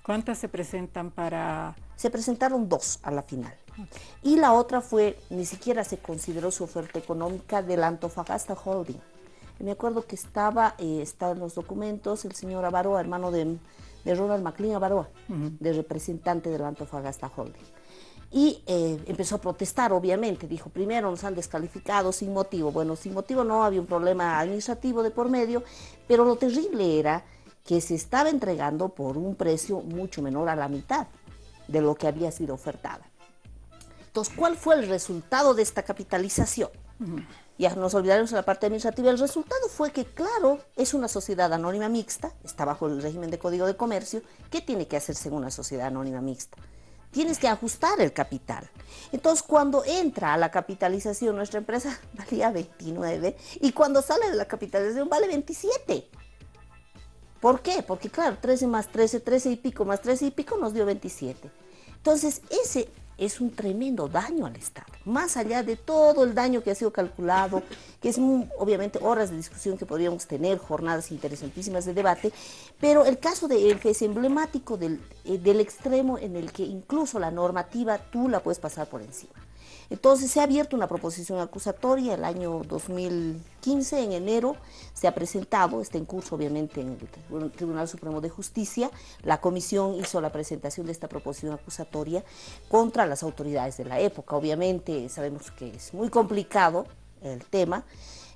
¿Cuántas se presentan para...? Se presentaron 2 a la final. Okay. Y la otra fue, ni siquiera se consideró su oferta económica, del Antofagasta Holding. Me acuerdo que está en los documentos el señor Avaroa, hermano de Ronald McLean Avaroa, de representante del Antofagasta Holding. Y empezó a protestar, obviamente, dijo, primero nos han descalificado sin motivo. Bueno, sin motivo no, había un problema administrativo de por medio, pero lo terrible era que se estaba entregando por un precio mucho menor a la mitad de lo que había sido ofertada. Entonces, ¿cuál fue el resultado de esta capitalización? Ya nos olvidaremos de la parte administrativa. El resultado fue que, claro, es una sociedad anónima mixta, está bajo el régimen de Código de Comercio. ¿Qué tiene que hacerse en una sociedad anónima mixta? Tienes que ajustar el capital. Entonces, cuando entra a la capitalización, nuestra empresa valía 29, y cuando sale de la capitalización vale 27. ¿Por qué? Porque, claro, 13 más 13, 13 y pico más 13 y pico nos dio 27. Entonces, es un tremendo daño al Estado, más allá de todo el daño que ha sido calculado, que es obviamente horas de discusión que podríamos tener, jornadas interesantísimas de debate, pero el caso de él, que es emblemático del extremo en el que incluso la normativa tú la puedes pasar por encima. Entonces se ha abierto una proposición acusatoria el año 2015, en enero, se ha presentado, está en curso obviamente en el Tribunal Supremo de Justicia, la comisión hizo la presentación de esta proposición acusatoria contra las autoridades de la época. Obviamente sabemos que es muy complicado el tema.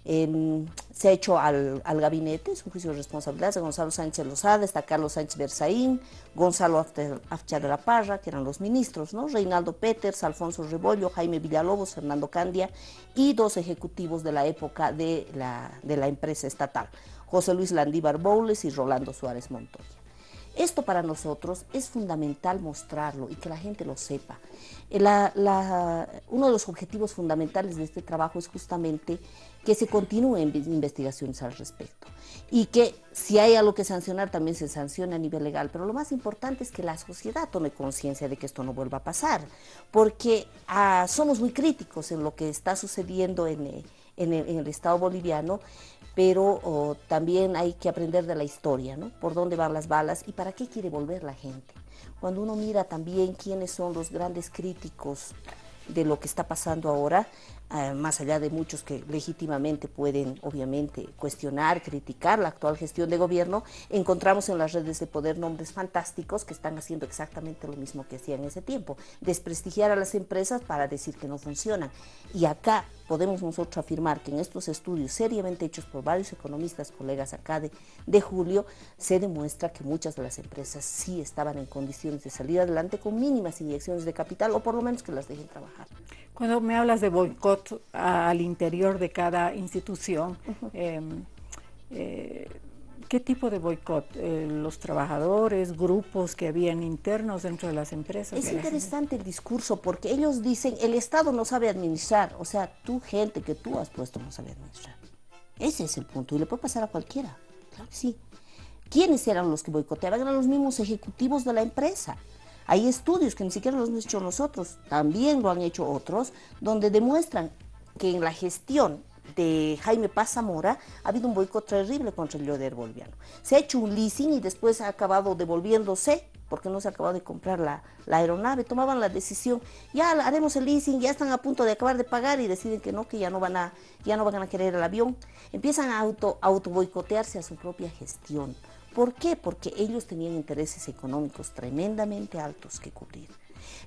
Se ha hecho al gabinete, es un juicio de responsabilidad de Gonzalo Sánchez Lozada, está Carlos Sánchez Berzaín, Gonzalo Afcha de la Parra, que eran los ministros, ¿no? Reinaldo Peters, Alfonso Rebollo, Jaime Villalobos, Fernando Candia y 2 ejecutivos de la época de la empresa estatal, José Luis Landívar Boules y Rolando Suárez Montoya. Esto para nosotros es fundamental mostrarlo y que la gente lo sepa. Uno de los objetivos fundamentales de este trabajo es justamente que se continúen investigaciones al respecto y que si hay algo que sancionar también se sancione a nivel legal, pero lo más importante es que la sociedad tome conciencia de que esto no vuelva a pasar, porque somos muy críticos en lo que está sucediendo en el Estado boliviano, pero también hay que aprender de la historia, ¿no? Por dónde van las balas y para qué quiere volver la gente. Cuando uno mira también quiénes son los grandes críticos de lo que está pasando ahora, más allá de muchos que legítimamente pueden obviamente cuestionar, criticar la actual gestión de gobierno, encontramos en las redes de poder nombres fantásticos que están haciendo exactamente lo mismo que hacían en ese tiempo, desprestigiar a las empresas para decir que no funcionan. Y acá podemos nosotros afirmar que en estos estudios seriamente hechos por varios economistas, colegas acá de Julio, se demuestra que muchas de las empresas sí estaban en condiciones de salir adelante con mínimas inyecciones de capital o por lo menos que las dejen trabajar. Cuando me hablas de boicot al interior de cada institución, ¿qué tipo de boicot? ¿Los trabajadores, grupos que habían internos dentro de las empresas? Es interesante el discurso porque ellos dicen, el Estado no sabe administrar, o sea, gente que tú has puesto no sabe administrar. Ese es el punto y le puede pasar a cualquiera, claro que sí. ¿Quiénes eran los que boicoteaban? Eran los mismos ejecutivos de la empresa. Hay estudios que ni siquiera los hemos hecho nosotros, también lo han hecho otros, donde demuestran que en la gestión de Jaime Paz Zamora ha habido un boicot terrible contra el Lloder boliviano. Se ha hecho un leasing y después ha acabado devolviéndose, porque no se ha acabado de comprar la aeronave. Tomaban la decisión, ya haremos el leasing, ya están a punto de acabar de pagar y deciden que ya no van a querer el avión. Empiezan a auto boicotearse a su propia gestión. ¿Por qué? Porque ellos tenían intereses económicos tremendamente altos que cubrir.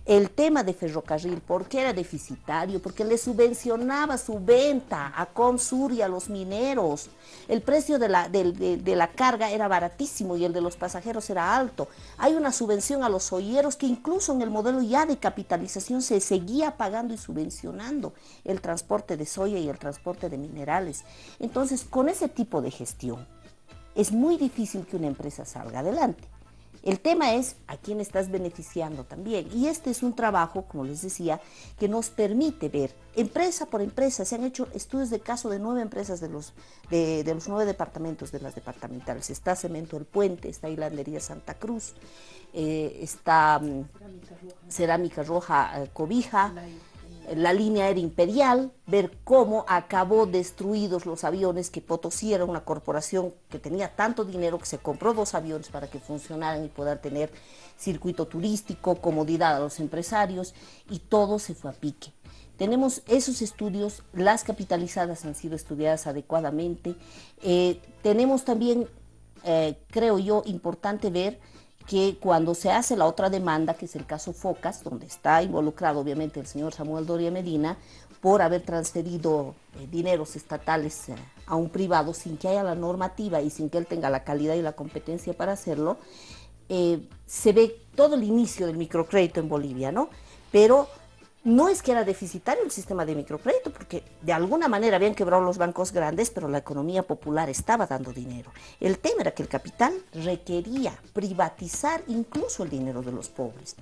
El tema de ferrocarril, ¿por qué era deficitario? Porque le subvencionaba su venta a Comsur y a los mineros. El precio de la carga era baratísimo y el de los pasajeros era alto. Hay una subvención a los hoyeros que incluso en el modelo ya de capitalización se seguía pagando y subvencionando el transporte de soya y el transporte de minerales. Entonces, con ese tipo de gestión, es muy difícil que una empresa salga adelante. El tema es a quién estás beneficiando también. Y este es un trabajo, como les decía, que nos permite ver empresa por empresa. Se han hecho estudios de caso de 9 empresas de los 9 departamentos de las departamentales. Está Cemento El Puente, está Hilandería Santa Cruz, está Cerámica Roja Cobija, la línea aérea Imperial, ver cómo acabó destruidos los aviones, que Potosí era una corporación que tenía tanto dinero que se compró 2 aviones para que funcionaran y poder tener circuito turístico, comodidad a los empresarios, y todo se fue a pique. Tenemos esos estudios, las capitalizadas han sido estudiadas adecuadamente. Tenemos también, creo yo, importante ver que cuando se hace la otra demanda, que es el caso Focas, donde está involucrado obviamente el señor Samuel Doria Medina, por haber transferido dineros estatales a un privado sin que haya la normativa y sin que él tenga la calidad y la competencia para hacerlo, se ve todo el inicio del microcrédito en Bolivia, ¿no? Pero no es que era deficitario el sistema de microcrédito, porque de alguna manera habían quebrado los bancos grandes, pero la economía popular estaba dando dinero. El tema era que el capital requería privatizar incluso el dinero de los pobres.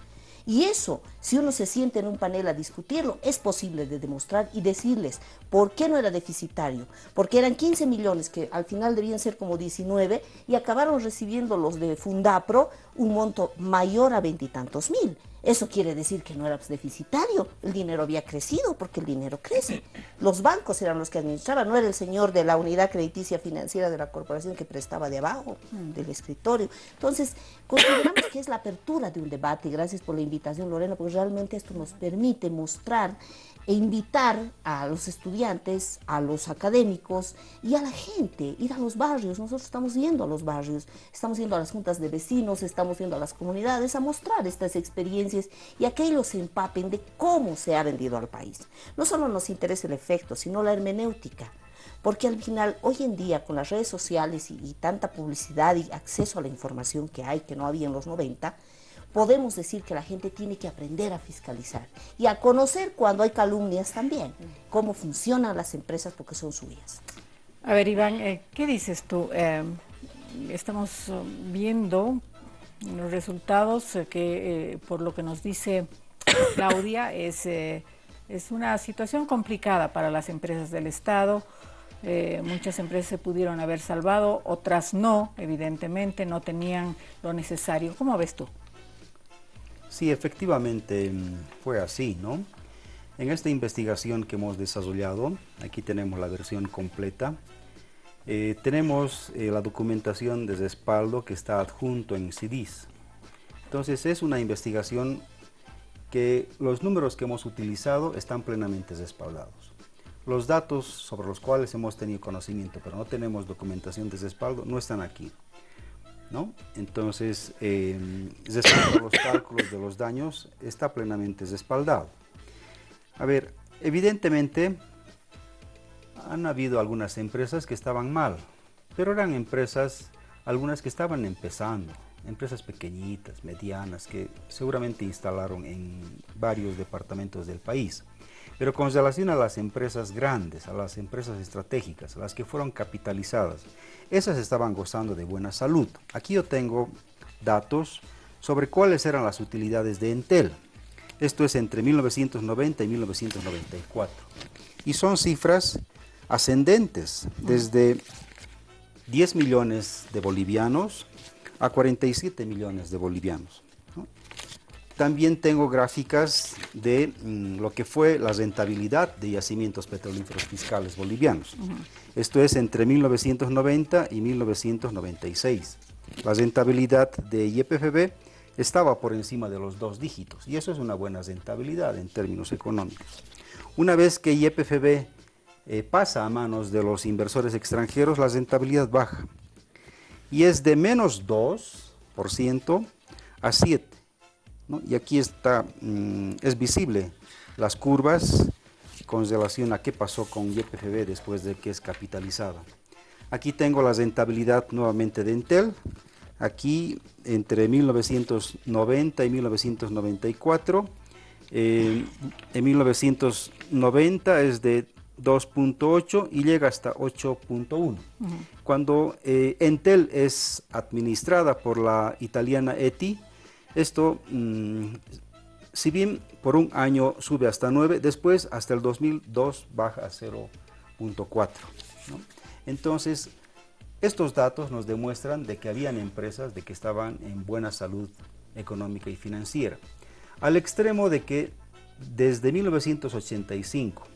Y eso, si uno se siente en un panel a discutirlo, es posible de demostrar y decirles por qué no era deficitario. Porque eran 15 millones que al final debían ser como 19 y acabaron recibiendo los de Fundapro un monto mayor a 20 y tantos mil. Eso quiere decir que no era deficitario, el dinero había crecido porque el dinero crece. Los bancos eran los que administraban, no era el señor de la unidad crediticia financiera de la corporación que prestaba de abajo del escritorio. Entonces, consideramos que es la apertura de un debate, y gracias por la invitación, Lorena, porque realmente esto nos permite mostrar e invitar a los estudiantes, a los académicos y a la gente, ir a los barrios. Nosotros estamos yendo a los barrios, estamos yendo a las juntas de vecinos, estamos yendo a las comunidades a mostrar estas experiencias y a que ellos se empapen de cómo se ha vendido al país. No solo nos interesa el efecto, sino la hermenéutica. Porque al final, hoy en día, con las redes sociales y tanta publicidad y acceso a la información que hay, que no había en los 90, podemos decir que la gente tiene que aprender a fiscalizar y a conocer cuando hay calumnias también, cómo funcionan las empresas porque son suyas. A ver, Iván, ¿qué dices tú? Estamos viendo los resultados que, por lo que nos dice Claudia, es una situación complicada para las empresas del Estado. Muchas empresas se pudieron haber salvado, otras no, evidentemente, no tenían lo necesario. ¿Cómo ves tú? Sí, efectivamente fue así, ¿no? En esta investigación que hemos desarrollado, aquí tenemos la versión completa, tenemos la documentación de respaldo que está adjunto en CDs. Entonces es una investigación que los números que hemos utilizado están plenamente respaldados. Los datos sobre los cuales hemos tenido conocimiento, pero no tenemos documentación de respaldo, no están aquí, ¿no? Entonces, respecto a los cálculos de los daños, está plenamente respaldado. A ver, evidentemente, han habido algunas empresas que estaban mal, pero eran empresas, algunas que estaban empezando, empresas pequeñitas, medianas, que seguramente instalaron en varios departamentos del país. Pero con relación a las empresas grandes, a las empresas estratégicas, a las que fueron capitalizadas, esas estaban gozando de buena salud. Aquí yo tengo datos sobre cuáles eran las utilidades de Entel. Esto es entre 1990 y 1994. Y son cifras ascendentes, desde 10 millones de bolivianos a 47 millones de bolivianos. También tengo gráficas de lo que fue la rentabilidad de yacimientos petrolíferos fiscales bolivianos. Esto es entre 1990 y 1996. La rentabilidad de YPFB estaba por encima de los 2 dígitos y eso es una buena rentabilidad en términos económicos. Una vez que YPFB pasa a manos de los inversores extranjeros, la rentabilidad baja y es de menos 2% a 7%. ¿no? Y aquí está, es visible las curvas con relación a qué pasó con YPFB después de que es capitalizada. Aquí tengo la rentabilidad nuevamente de Entel, aquí entre 1990 y 1994, en 1990 es de 2.8 y llega hasta 8.1. Cuando Entel es administrada por la italiana ETI, esto, si bien por un año sube hasta 9, después hasta el 2002 baja a 0.4. ¿no? Entonces, estos datos nos demuestran de que habían empresas de que estaban en buena salud económica y financiera. Al extremo de que desde 1985,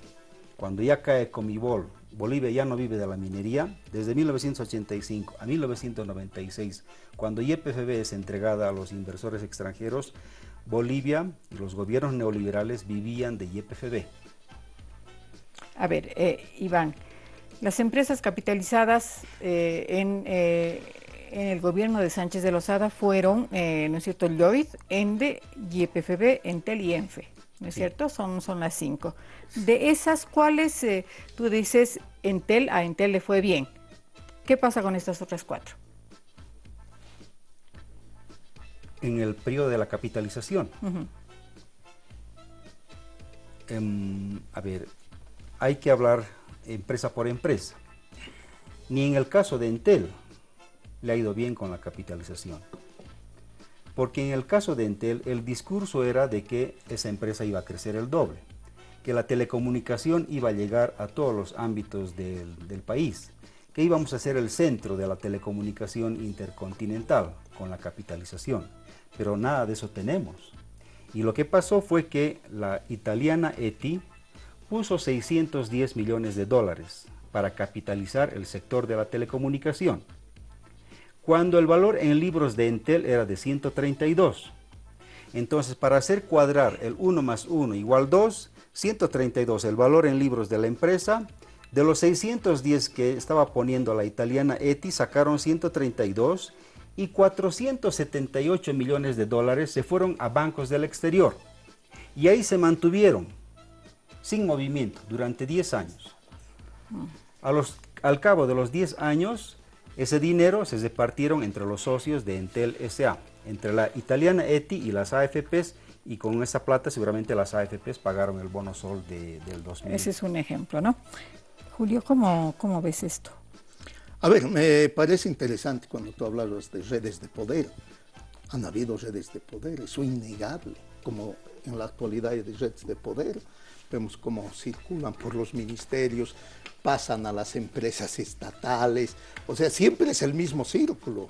cuando ya cae Comibol, Bolivia ya no vive de la minería, desde 1985 a 1996, cuando YPFB es entregada a los inversores extranjeros, Bolivia y los gobiernos neoliberales vivían de YPFB. A ver, Iván, las empresas capitalizadas en el gobierno de Sánchez de Lozada fueron, ¿no es cierto?, Lloyd, ENDE, YPFB, Entel y ENFE. ¿No es cierto? Son las 5. De esas, ¿cuáles tú dices a Entel le fue bien? ¿Qué pasa con estas otras 4? En el periodo de la capitalización. A ver, hay que hablar empresa por empresa. Ni en el caso de Entel le ha ido bien con la capitalización. Porque en el caso de Entel, el discurso era de que esa empresa iba a crecer el doble, que la telecomunicación iba a llegar a todos los ámbitos del país, que íbamos a ser el centro de la telecomunicación intercontinental, con la capitalización, pero nada de eso tenemos. Y lo que pasó fue que la italiana ETI puso 610 millones de dólares para capitalizar el sector de la telecomunicación, cuando el valor en libros de Entel era de 132. Entonces, para hacer cuadrar el 1 más 1 igual 2, 132 el valor en libros de la empresa. De los 610 que estaba poniendo la italiana ETI, sacaron 132 y 478 millones de dólares se fueron a bancos del exterior. Y ahí se mantuvieron sin movimiento durante 10 años. Al cabo de los 10 años, ese dinero se repartieron entre los socios de Entel S.A., entre la italiana ETI y las AFPs, y con esa plata seguramente las AFPs pagaron el bono sol del 2000. Ese es un ejemplo, ¿no? Julio, ¿cómo ves esto? A ver, me parece interesante cuando tú hablas de redes de poder. Han habido redes de poder, eso es innegable, como en la actualidad hay redes de poder. Vemos cómo circulan por los ministerios, pasan a las empresas estatales, o sea, siempre es el mismo círculo.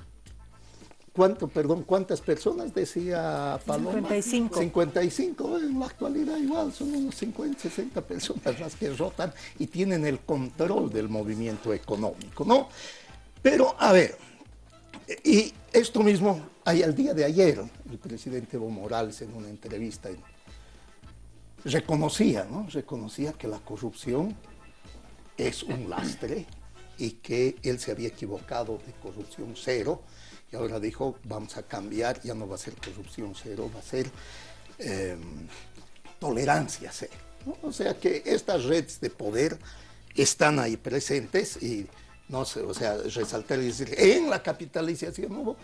¿Cuántas personas decía Paloma? 55. 55, en la actualidad igual, son unos 50, 60 personas las que rotan y tienen el control del movimiento económico, ¿no? Pero, a ver, y esto mismo, al día de ayer, el presidente Evo Morales en una entrevista reconocía que la corrupción es un lastre y que él se había equivocado de corrupción cero. Y ahora dijo, vamos a cambiar, ya no va a ser corrupción cero, va a ser tolerancia cero, ¿no? O sea que estas redes de poder están ahí presentes y no sé, o sea, resaltar y decir, en la capitalización hubo.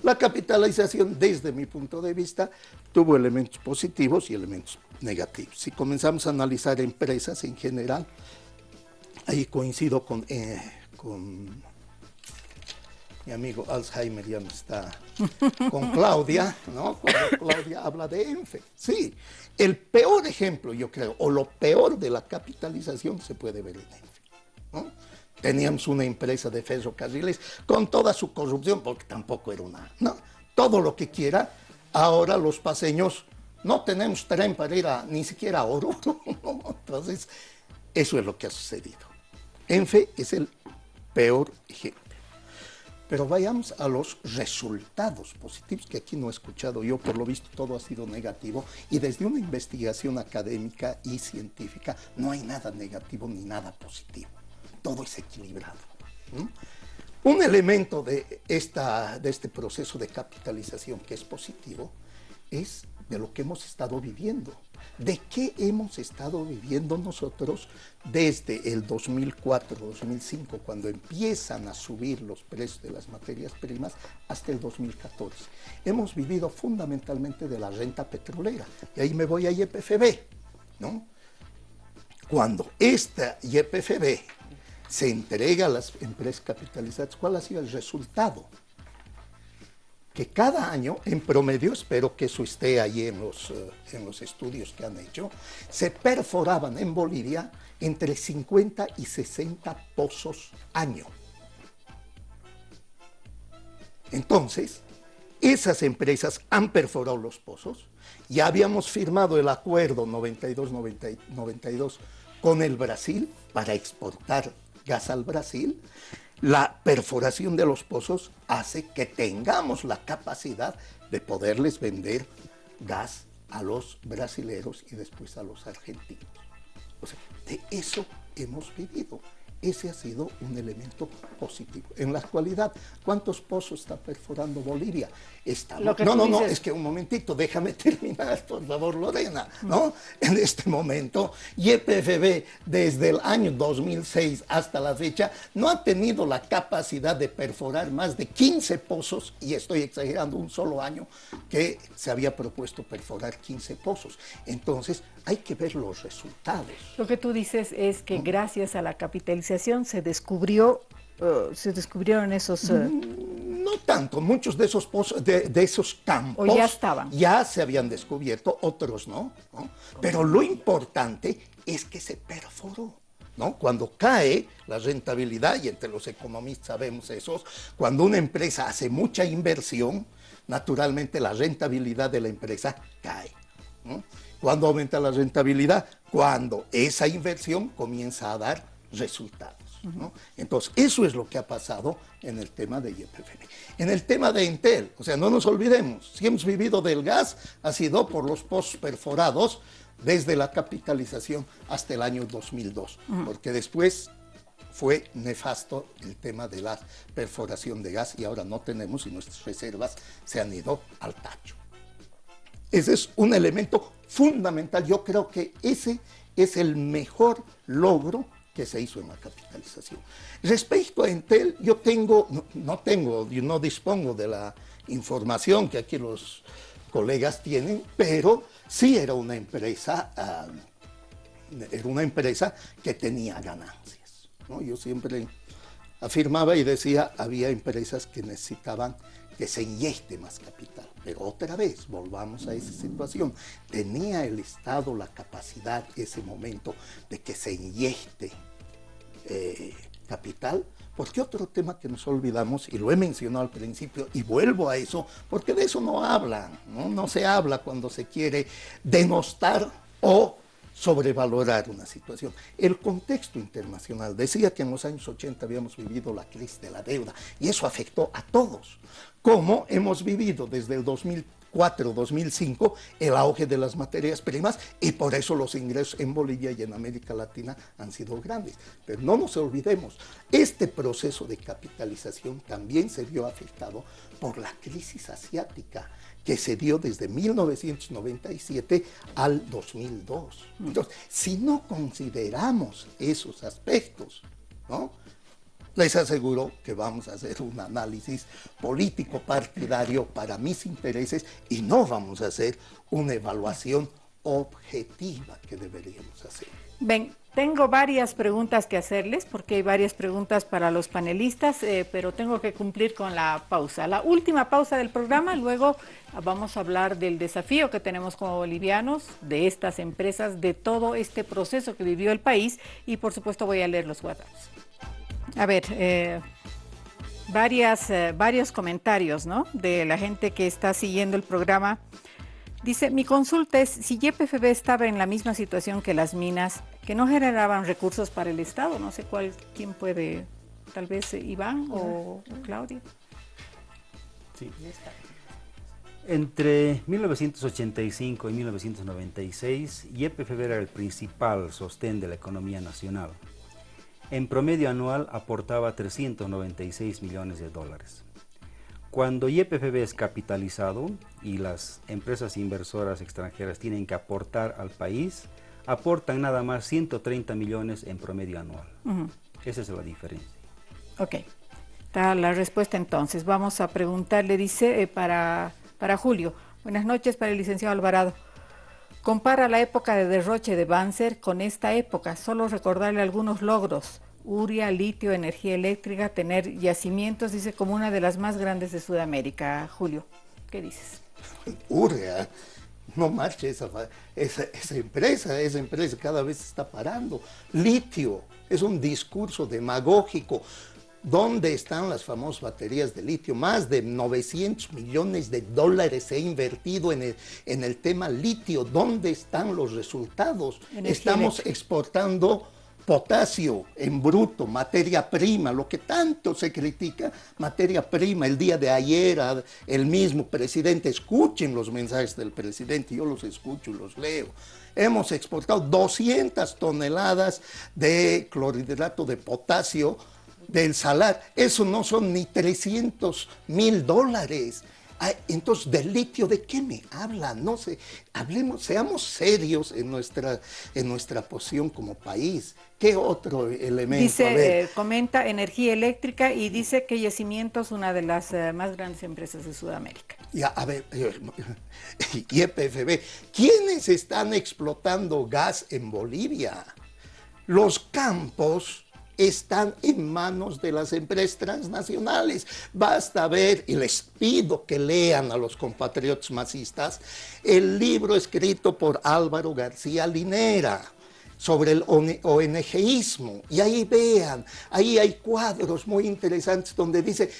La capitalización, desde mi punto de vista, tuvo elementos positivos y elementos negativos. Si comenzamos a analizar empresas en general, ahí coincido con mi amigo Alzheimer, ya no está con Claudia, ¿no? Cuando Claudia habla de ENFE. Sí, el peor ejemplo, yo creo, o lo peor de la capitalización se puede ver en ENFE, ¿no? Teníamos una empresa de ferrocarriles con toda su corrupción, porque tampoco era una, ¿no? Todo lo que quiera. Ahora los paseños no tenemos tren para ir ni siquiera a Oruro, ¿no? Entonces, eso es lo que ha sucedido. ENFE es el peor ejemplo. Pero vayamos a los resultados positivos, que aquí no he escuchado yo, por lo visto todo ha sido negativo, y desde una investigación académica y científica no hay nada negativo ni nada positivo, todo es equilibrado. Un elemento de este proceso de capitalización que es positivo es de lo que hemos estado viviendo. ¿De qué hemos estado viviendo nosotros desde el 2004-2005, cuando empiezan a subir los precios de las materias primas, hasta el 2014? Hemos vivido fundamentalmente de la renta petrolera. Y ahí me voy a YPFB, ¿no? Cuando esta YPFB se entrega a las empresas capitalizadas, ¿cuál ha sido el resultado? Que cada año, en promedio, espero que eso esté ahí en los estudios que han hecho, se perforaban en Bolivia entre 50 y 60 pozos año. Entonces, esas empresas han perforado los pozos, ya habíamos firmado el acuerdo 92-92 con el Brasil para exportar gas al Brasil. La perforación de los pozos hace que tengamos la capacidad de poderles vender gas a los brasileros y después a los argentinos. O sea, de eso hemos vivido. Ese ha sido un elemento positivo. En la actualidad, ¿cuántos pozos está perforando Bolivia? No, es que un momentito, déjame terminar, por favor, Lorena, ¿no? En este momento, YPFB, desde el año 2006 hasta la fecha, no ha tenido la capacidad de perforar más de 15 pozos, y estoy exagerando, un solo año que se había propuesto perforar 15 pozos. Entonces, hay que ver los resultados. Lo que tú dices es que gracias a la capitalización se descubrieron esos... No tanto, muchos de esos pozos, de esos campos o ya estaban. Ya se habían descubierto, otros no. Pero lo importante es que se perforó. ¿no? Cuando cae la rentabilidad, y entre los economistas sabemos eso, cuando una empresa hace mucha inversión, naturalmente la rentabilidad de la empresa cae, ¿no? ¿Cuándo aumenta la rentabilidad? Cuando esa inversión comienza a dar resultados, ¿no? Entonces, eso es lo que ha pasado en el tema de YPFB. En el tema de Entel, o sea, no nos olvidemos, si hemos vivido del gas, ha sido por los pozos perforados desde la capitalización hasta el año 2002, porque después fue nefasto el tema de la perforación de gas y ahora no tenemos y nuestras reservas se han ido al tacho. Ese es un elemento fundamental. Yo creo que ese es el mejor logro que se hizo en la capitalización. Respecto a Entel, yo no dispongo de la información que aquí los colegas tienen, pero sí era una empresa que tenía ganancias, ¿no? Yo siempre afirmaba y decía, había empresas que necesitaban que se inyecte más capital. Pero otra vez, volvamos a esa situación. ¿Tenía el Estado la capacidad en ese momento de que se inyecte capital? Porque otro tema que nos olvidamos, y lo he mencionado al principio, y vuelvo a eso, porque de eso no hablan, ¿no? No se habla cuando se quiere denostar o sobrevalorar una situación. El contexto internacional, decía que en los años 80 habíamos vivido la crisis de la deuda, y eso afectó a todos, como hemos vivido desde el 2004-2005 el auge de las materias primas, y por eso los ingresos en Bolivia y en América Latina han sido grandes. Pero no nos olvidemos, este proceso de capitalización también se vio afectado por la crisis asiática, que se dio desde 1997 al 2002. Entonces, si no consideramos esos aspectos, ¿no?, les aseguro que vamos a hacer un análisis político partidario para mis intereses y no vamos a hacer una evaluación objetiva que deberíamos hacer. Ven, tengo varias preguntas que hacerles porque hay varias preguntas para los panelistas, pero tengo que cumplir con la pausa. La última pausa del programa, luego vamos a hablar del desafío que tenemos como bolivianos, de estas empresas, de todo este proceso que vivió el país y por supuesto voy a leer los WhatsApps. A ver, varios comentarios, ¿no?, de la gente que está siguiendo el programa. Dice, mi consulta es si YPFB estaba en la misma situación que las minas, que no generaban recursos para el Estado. No sé quién puede, tal vez Iván o Claudia. Sí. Entre 1985 y 1996, YPFB era el principal sostén de la economía nacional. En promedio anual aportaba 396 millones de dólares. Cuando YPFB es capitalizado y las empresas inversoras extranjeras tienen que aportar al país, aportan nada más 130 millones en promedio anual. Esa es la diferencia. Ok, está la respuesta entonces. Vamos a preguntarle, dice, para Julio. Buenas noches para el licenciado Alvarado. Compara la época de derroche de Banzer con esta época. Solo recordarle algunos logros. Uria, litio, energía eléctrica, tener yacimientos, dice, como una de las más grandes de Sudamérica. Julio, ¿qué dices? Uria, no marche esa empresa cada vez está parando. Litio, es un discurso demagógico. ¿Dónde están las famosas baterías de litio? Más de 900 millones de dólares se ha invertido en el tema litio. ¿Dónde están los resultados? Estamos exportando potasio en bruto, materia prima, lo que tanto se critica, materia prima. El día de ayer el mismo presidente, escuchen los mensajes del presidente, yo los escucho y los leo. Hemos exportado 200 toneladas de clorhidrato de potasio del salar. Eso no son ni 300.000 dólares. Entonces, ¿del litio de qué me hablan? No sé, seamos serios en nuestra posición como país. ¿Qué otro elemento? Dice, comenta energía eléctrica y dice que Yacimientos es una de las más grandes empresas de Sudamérica. Ya, a ver, YPFB, ¿quiénes están explotando gas en Bolivia? Los campos están en manos de las empresas transnacionales. Basta ver, y les pido que lean a los compatriotas masistas, el libro escrito por Álvaro García Linera, sobre el ONGismo. Y ahí vean, ahí hay cuadros muy interesantes donde dice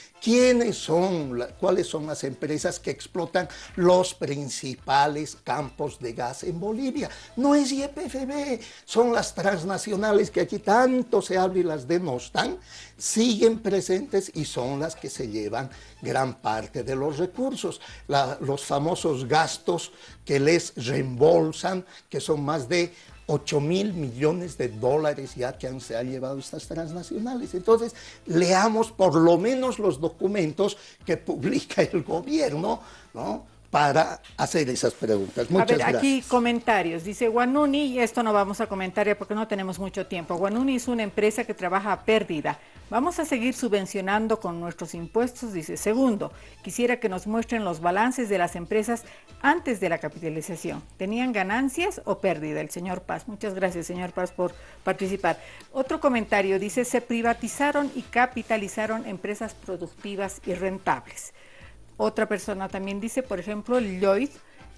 cuáles son las empresas que explotan los principales campos de gas en Bolivia. No es YPFB, son las transnacionales que aquí tanto se habla y las denostan, siguen presentes y son las que se llevan gran parte de los recursos. Los famosos gastos que les reembolsan, que son más de 8.000 millones de dólares ya que se han llevado estas transnacionales. Entonces, leamos por lo menos los documentos que publica el gobierno, ¿no?, para hacer esas preguntas. Muchas gracias. Aquí comentarios. Dice Guanuni, y esto no vamos a comentar ya porque no tenemos mucho tiempo. Guanuni es una empresa que trabaja a pérdida. Vamos a seguir subvencionando con nuestros impuestos, dice. Segundo, quisiera que nos muestren los balances de las empresas antes de la capitalización. ¿Tenían ganancias o pérdida? El señor Paz. Muchas gracias, señor Paz, por participar. Otro comentario dice, se privatizaron y capitalizaron empresas productivas y rentables. Otra persona también dice, por ejemplo, Lloyd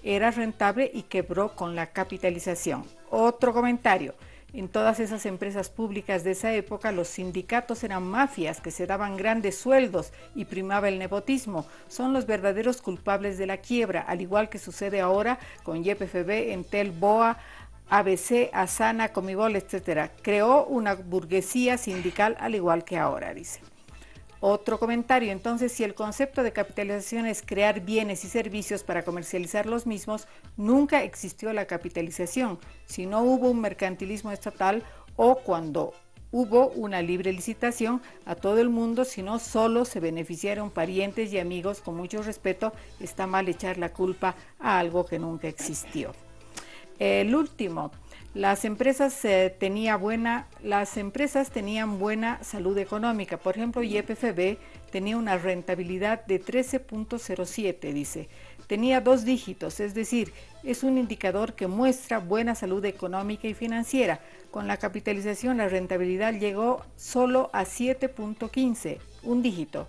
era rentable y quebró con la capitalización. Otro comentario, en todas esas empresas públicas de esa época, los sindicatos eran mafias que se daban grandes sueldos y primaba el nepotismo. Son los verdaderos culpables de la quiebra, al igual que sucede ahora con YPFB, Entel, BOA, ABC, Asana, Comibol, etc. Creó una burguesía sindical al igual que ahora, dice. Otro comentario, entonces, si el concepto de capitalización es crear bienes y servicios para comercializar los mismos, nunca existió la capitalización, si no hubo un mercantilismo estatal o cuando hubo una libre licitación a todo el mundo, si no solo se beneficiaron parientes y amigos. Con mucho respeto, está mal echar la culpa a algo que nunca existió. El último. Las empresas tenían buena salud económica. Por ejemplo, YPFB tenía una rentabilidad de 13.07, dice. Tenía 2 dígitos, es decir, es un indicador que muestra buena salud económica y financiera. Con la capitalización, la rentabilidad llegó solo a 7.15, un dígito.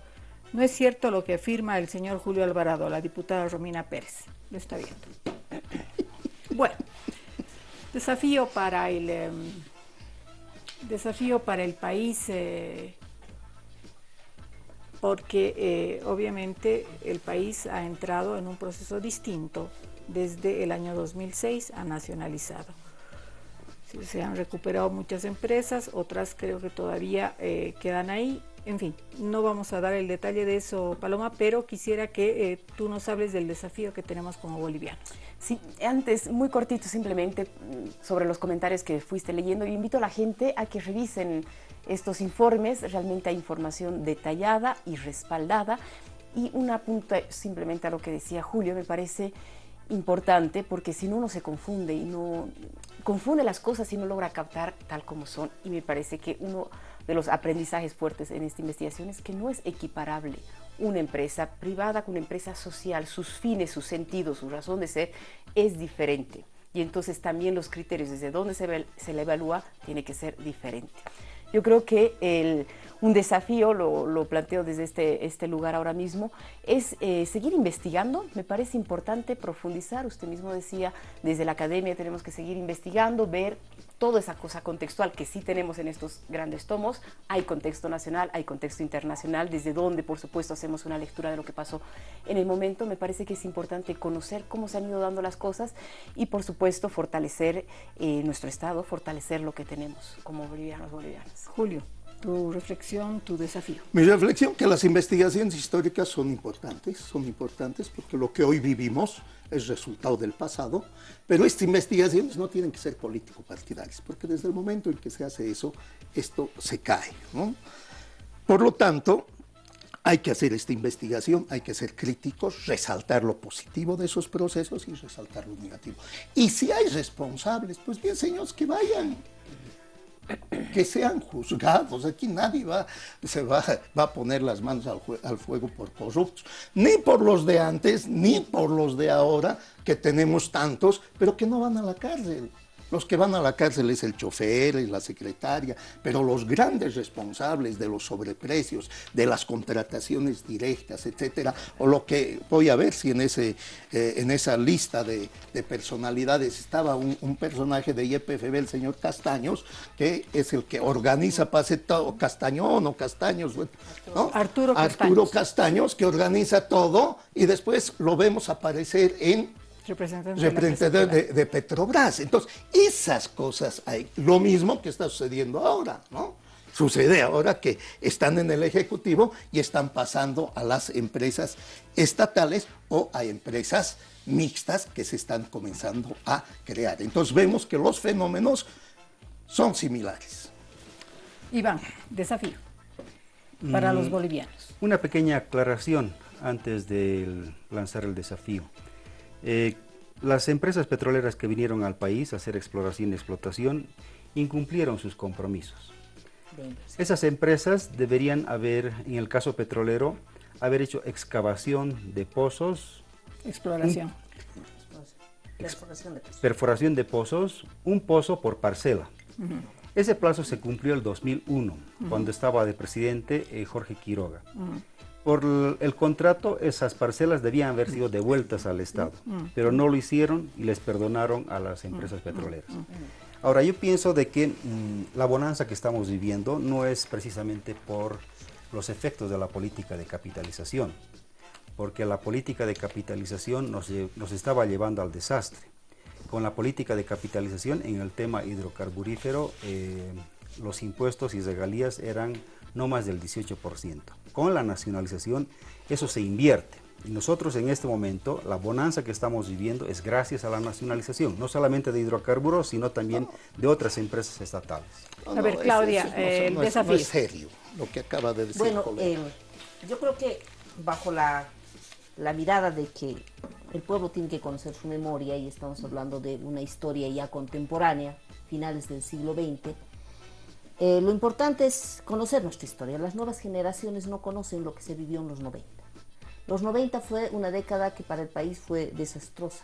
No es cierto lo que afirma el señor Julio Alvarado, la diputada Romina Pérez. Lo está viendo. Bueno. Desafío para el país, porque obviamente el país ha entrado en un proceso distinto desde el año 2006, ha nacionalizado. Se han recuperado muchas empresas, otras creo que todavía quedan ahí. En fin, no vamos a dar el detalle de eso, Paloma, pero quisiera que tú nos hables del desafío que tenemos como bolivianos. Sí, antes, muy cortito simplemente, sobre los comentarios que fuiste leyendo, yo invito a la gente a que revisen estos informes. Realmente hay información detallada y respaldada. Y una punta simplemente a lo que decía Julio, me parece importante, porque si no uno se confunde y no confunde las cosas y no logra captar tal como son. Y me parece que uno de los aprendizajes fuertes en esta investigación es que no es equiparable una empresa privada con una empresa social. Sus fines, sus sentidos, su razón de ser es diferente. Y entonces también los criterios desde donde se le evalúa tiene que ser diferente. Yo creo que un desafío, lo planteo desde este lugar ahora mismo, es seguir investigando. Me parece importante profundizar. Usted mismo decía, desde la academia tenemos que seguir investigando, ver toda esa cosa contextual que sí tenemos en estos grandes tomos. Hay contexto nacional, hay contexto internacional, desde donde, por supuesto, hacemos una lectura de lo que pasó en el momento. Me parece que es importante conocer cómo se han ido dando las cosas y, por supuesto, fortalecer nuestro Estado, fortalecer lo que tenemos como bolivianos, bolivianas. Julio, tu reflexión, tu desafío. Mi reflexión, que las investigaciones históricas son importantes porque lo que hoy vivimos es resultado del pasado, pero estas investigaciones no tienen que ser político-partidarias, porque desde el momento en que se hace eso, esto se cae, ¿no? Por lo tanto, hay que hacer esta investigación, hay que ser críticos, resaltar lo positivo de esos procesos y resaltar lo negativo. Y si hay responsables, pues bien, señores, que vayan, que sean juzgados. Aquí nadie va a poner las manos al fuego por corruptos, ni por los de antes, ni por los de ahora, que tenemos tantos, pero que no van a la cárcel, Los que van a la cárcel es el chofer y la secretaria, pero los grandes responsables de los sobreprecios, de las contrataciones directas, etcétera, o lo que voy a ver si en esa lista de personalidades estaba un personaje de YPFB, el señor Castaños, que es el que organiza todo, Castañón o Castaños, ¿no? Arturo Castaños, que organiza todo y después lo vemos aparecer en representante de Petrobras. Entonces, esas cosas hay. Lo mismo que está sucediendo ahora, ¿no? Sucede ahora que están en el Ejecutivo y están pasando a las empresas estatales o a empresas mixtas que se están comenzando a crear. Entonces vemos que los fenómenos son similares. Iván, desafío para los bolivianos. Una pequeña aclaración antes de lanzar el desafío. Las empresas petroleras que vinieron al país a hacer exploración y explotación incumplieron sus compromisos. Esas empresas deberían haber, en el caso petrolero, haber hecho excavación de pozos, perforación de pozos, un pozo por parcela. Ese plazo se cumplió el 2001, cuando estaba de presidente Jorge Quiroga. Por el contrato, esas parcelas debían haber sido devueltas al Estado, pero no lo hicieron y les perdonaron a las empresas petroleras. Ahora, yo pienso de que la bonanza que estamos viviendo no es precisamente por los efectos de la política de capitalización, porque la política de capitalización nos estaba llevando al desastre. Con la política de capitalización en el tema hidrocarburífero, los impuestos y regalías eran no más del 18%. Con la nacionalización eso se invierte. Y nosotros en este momento, la bonanza que estamos viviendo es gracias a la nacionalización, no solamente de hidrocarburos, sino también de otras empresas estatales. A ver, Claudia, el desafío. No es serio lo que acaba de decir. Bueno, yo creo que bajo la mirada de que el pueblo tiene que conocer su memoria, y estamos hablando de una historia ya contemporánea, finales del siglo XX, lo importante es conocer nuestra historia. Las nuevas generaciones no conocen lo que se vivió en los 90. Los 90 fue una década que para el país fue desastrosa.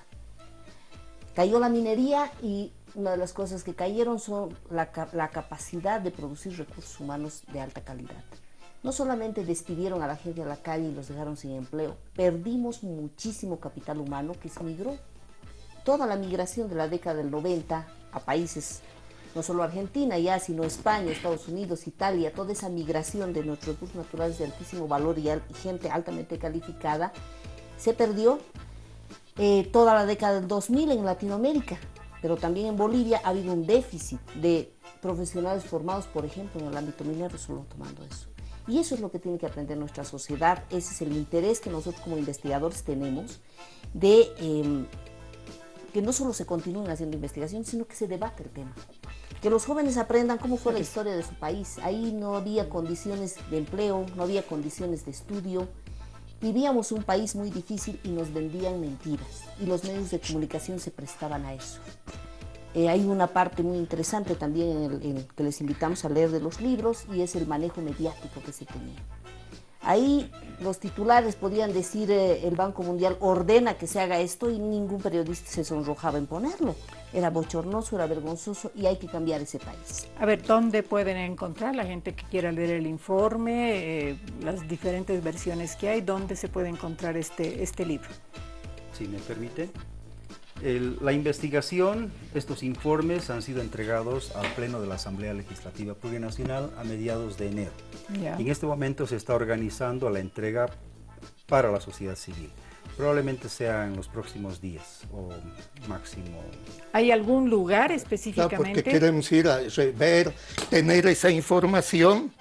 Cayó la minería y una de las cosas que cayeron son la capacidad de producir recursos humanos de alta calidad. No solamente despidieron a la gente a la calle y los dejaron sin empleo, perdimos muchísimo capital humano que se migró. Toda la migración de la década del 90 a países, no solo Argentina ya, sino España, Estados Unidos, Italia, toda esa migración de nuestros recursos naturales de altísimo valor y gente altamente calificada, se perdió. Toda la década del 2000 en Latinoamérica, pero también en Bolivia ha habido un déficit de profesionales formados, por ejemplo, en el ámbito minero, solo tomando eso. Y eso es lo que tiene que aprender nuestra sociedad. Ese es el interés que nosotros como investigadores tenemos de que no solo se continúen haciendo investigación, sino que se debate el tema. Que los jóvenes aprendan cómo fue la historia de su país. Ahí no había condiciones de empleo, no había condiciones de estudio. Vivíamos un país muy difícil y nos vendían mentiras. Y los medios de comunicación se prestaban a eso. Hay una parte muy interesante también en el que les invitamos a leer de los libros, y es el manejo mediático que se tenía. Ahí los titulares podían decir el Banco Mundial ordena que se haga esto, y ningún periodista se sonrojaba en ponerlo. Era bochornoso, era vergonzoso, y hay que cambiar ese país. A ver, ¿dónde pueden encontrar la gente que quiera leer el informe, las diferentes versiones que hay? ¿Dónde se puede encontrar este libro? Si me permite. La investigación, estos informes han sido entregados al Pleno de la Asamblea Legislativa Plurinacional a mediados de enero. En este momento se está organizando la entrega para la sociedad civil. Probablemente sea en los próximos días o máximo. ¿Hay algún lugar específicamente? Claro, porque queremos ir a ver, tener esa información,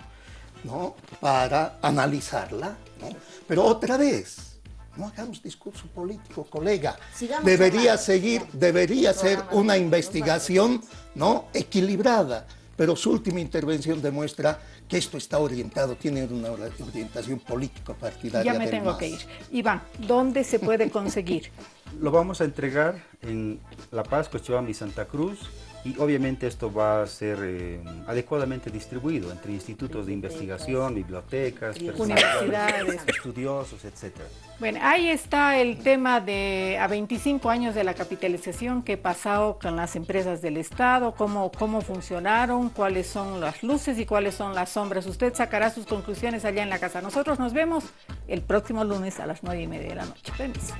¿no?, para analizarla, ¿no? Pero otra vez, no hagamos discurso político, colega. Debería ser una investigación, ¿no?, equilibrada, pero su última intervención demuestra que esto está orientado, tiene una orientación político-partidaria. Ya me tengo que ir. Iván, ¿dónde se puede conseguir? Lo vamos a entregar en La Paz, Cochabamba y Santa Cruz, y obviamente esto va a ser adecuadamente distribuido entre institutos de investigación, bibliotecas, universidades, estudiosos, etc. Bueno, ahí está el tema de a 25 años de la capitalización, qué ha pasado con las empresas del Estado, cómo funcionaron, cuáles son las luces y cuáles son las sombras. Usted sacará sus conclusiones allá en la casa. Nosotros nos vemos el próximo lunes a las 9:30 de la noche. Permiso.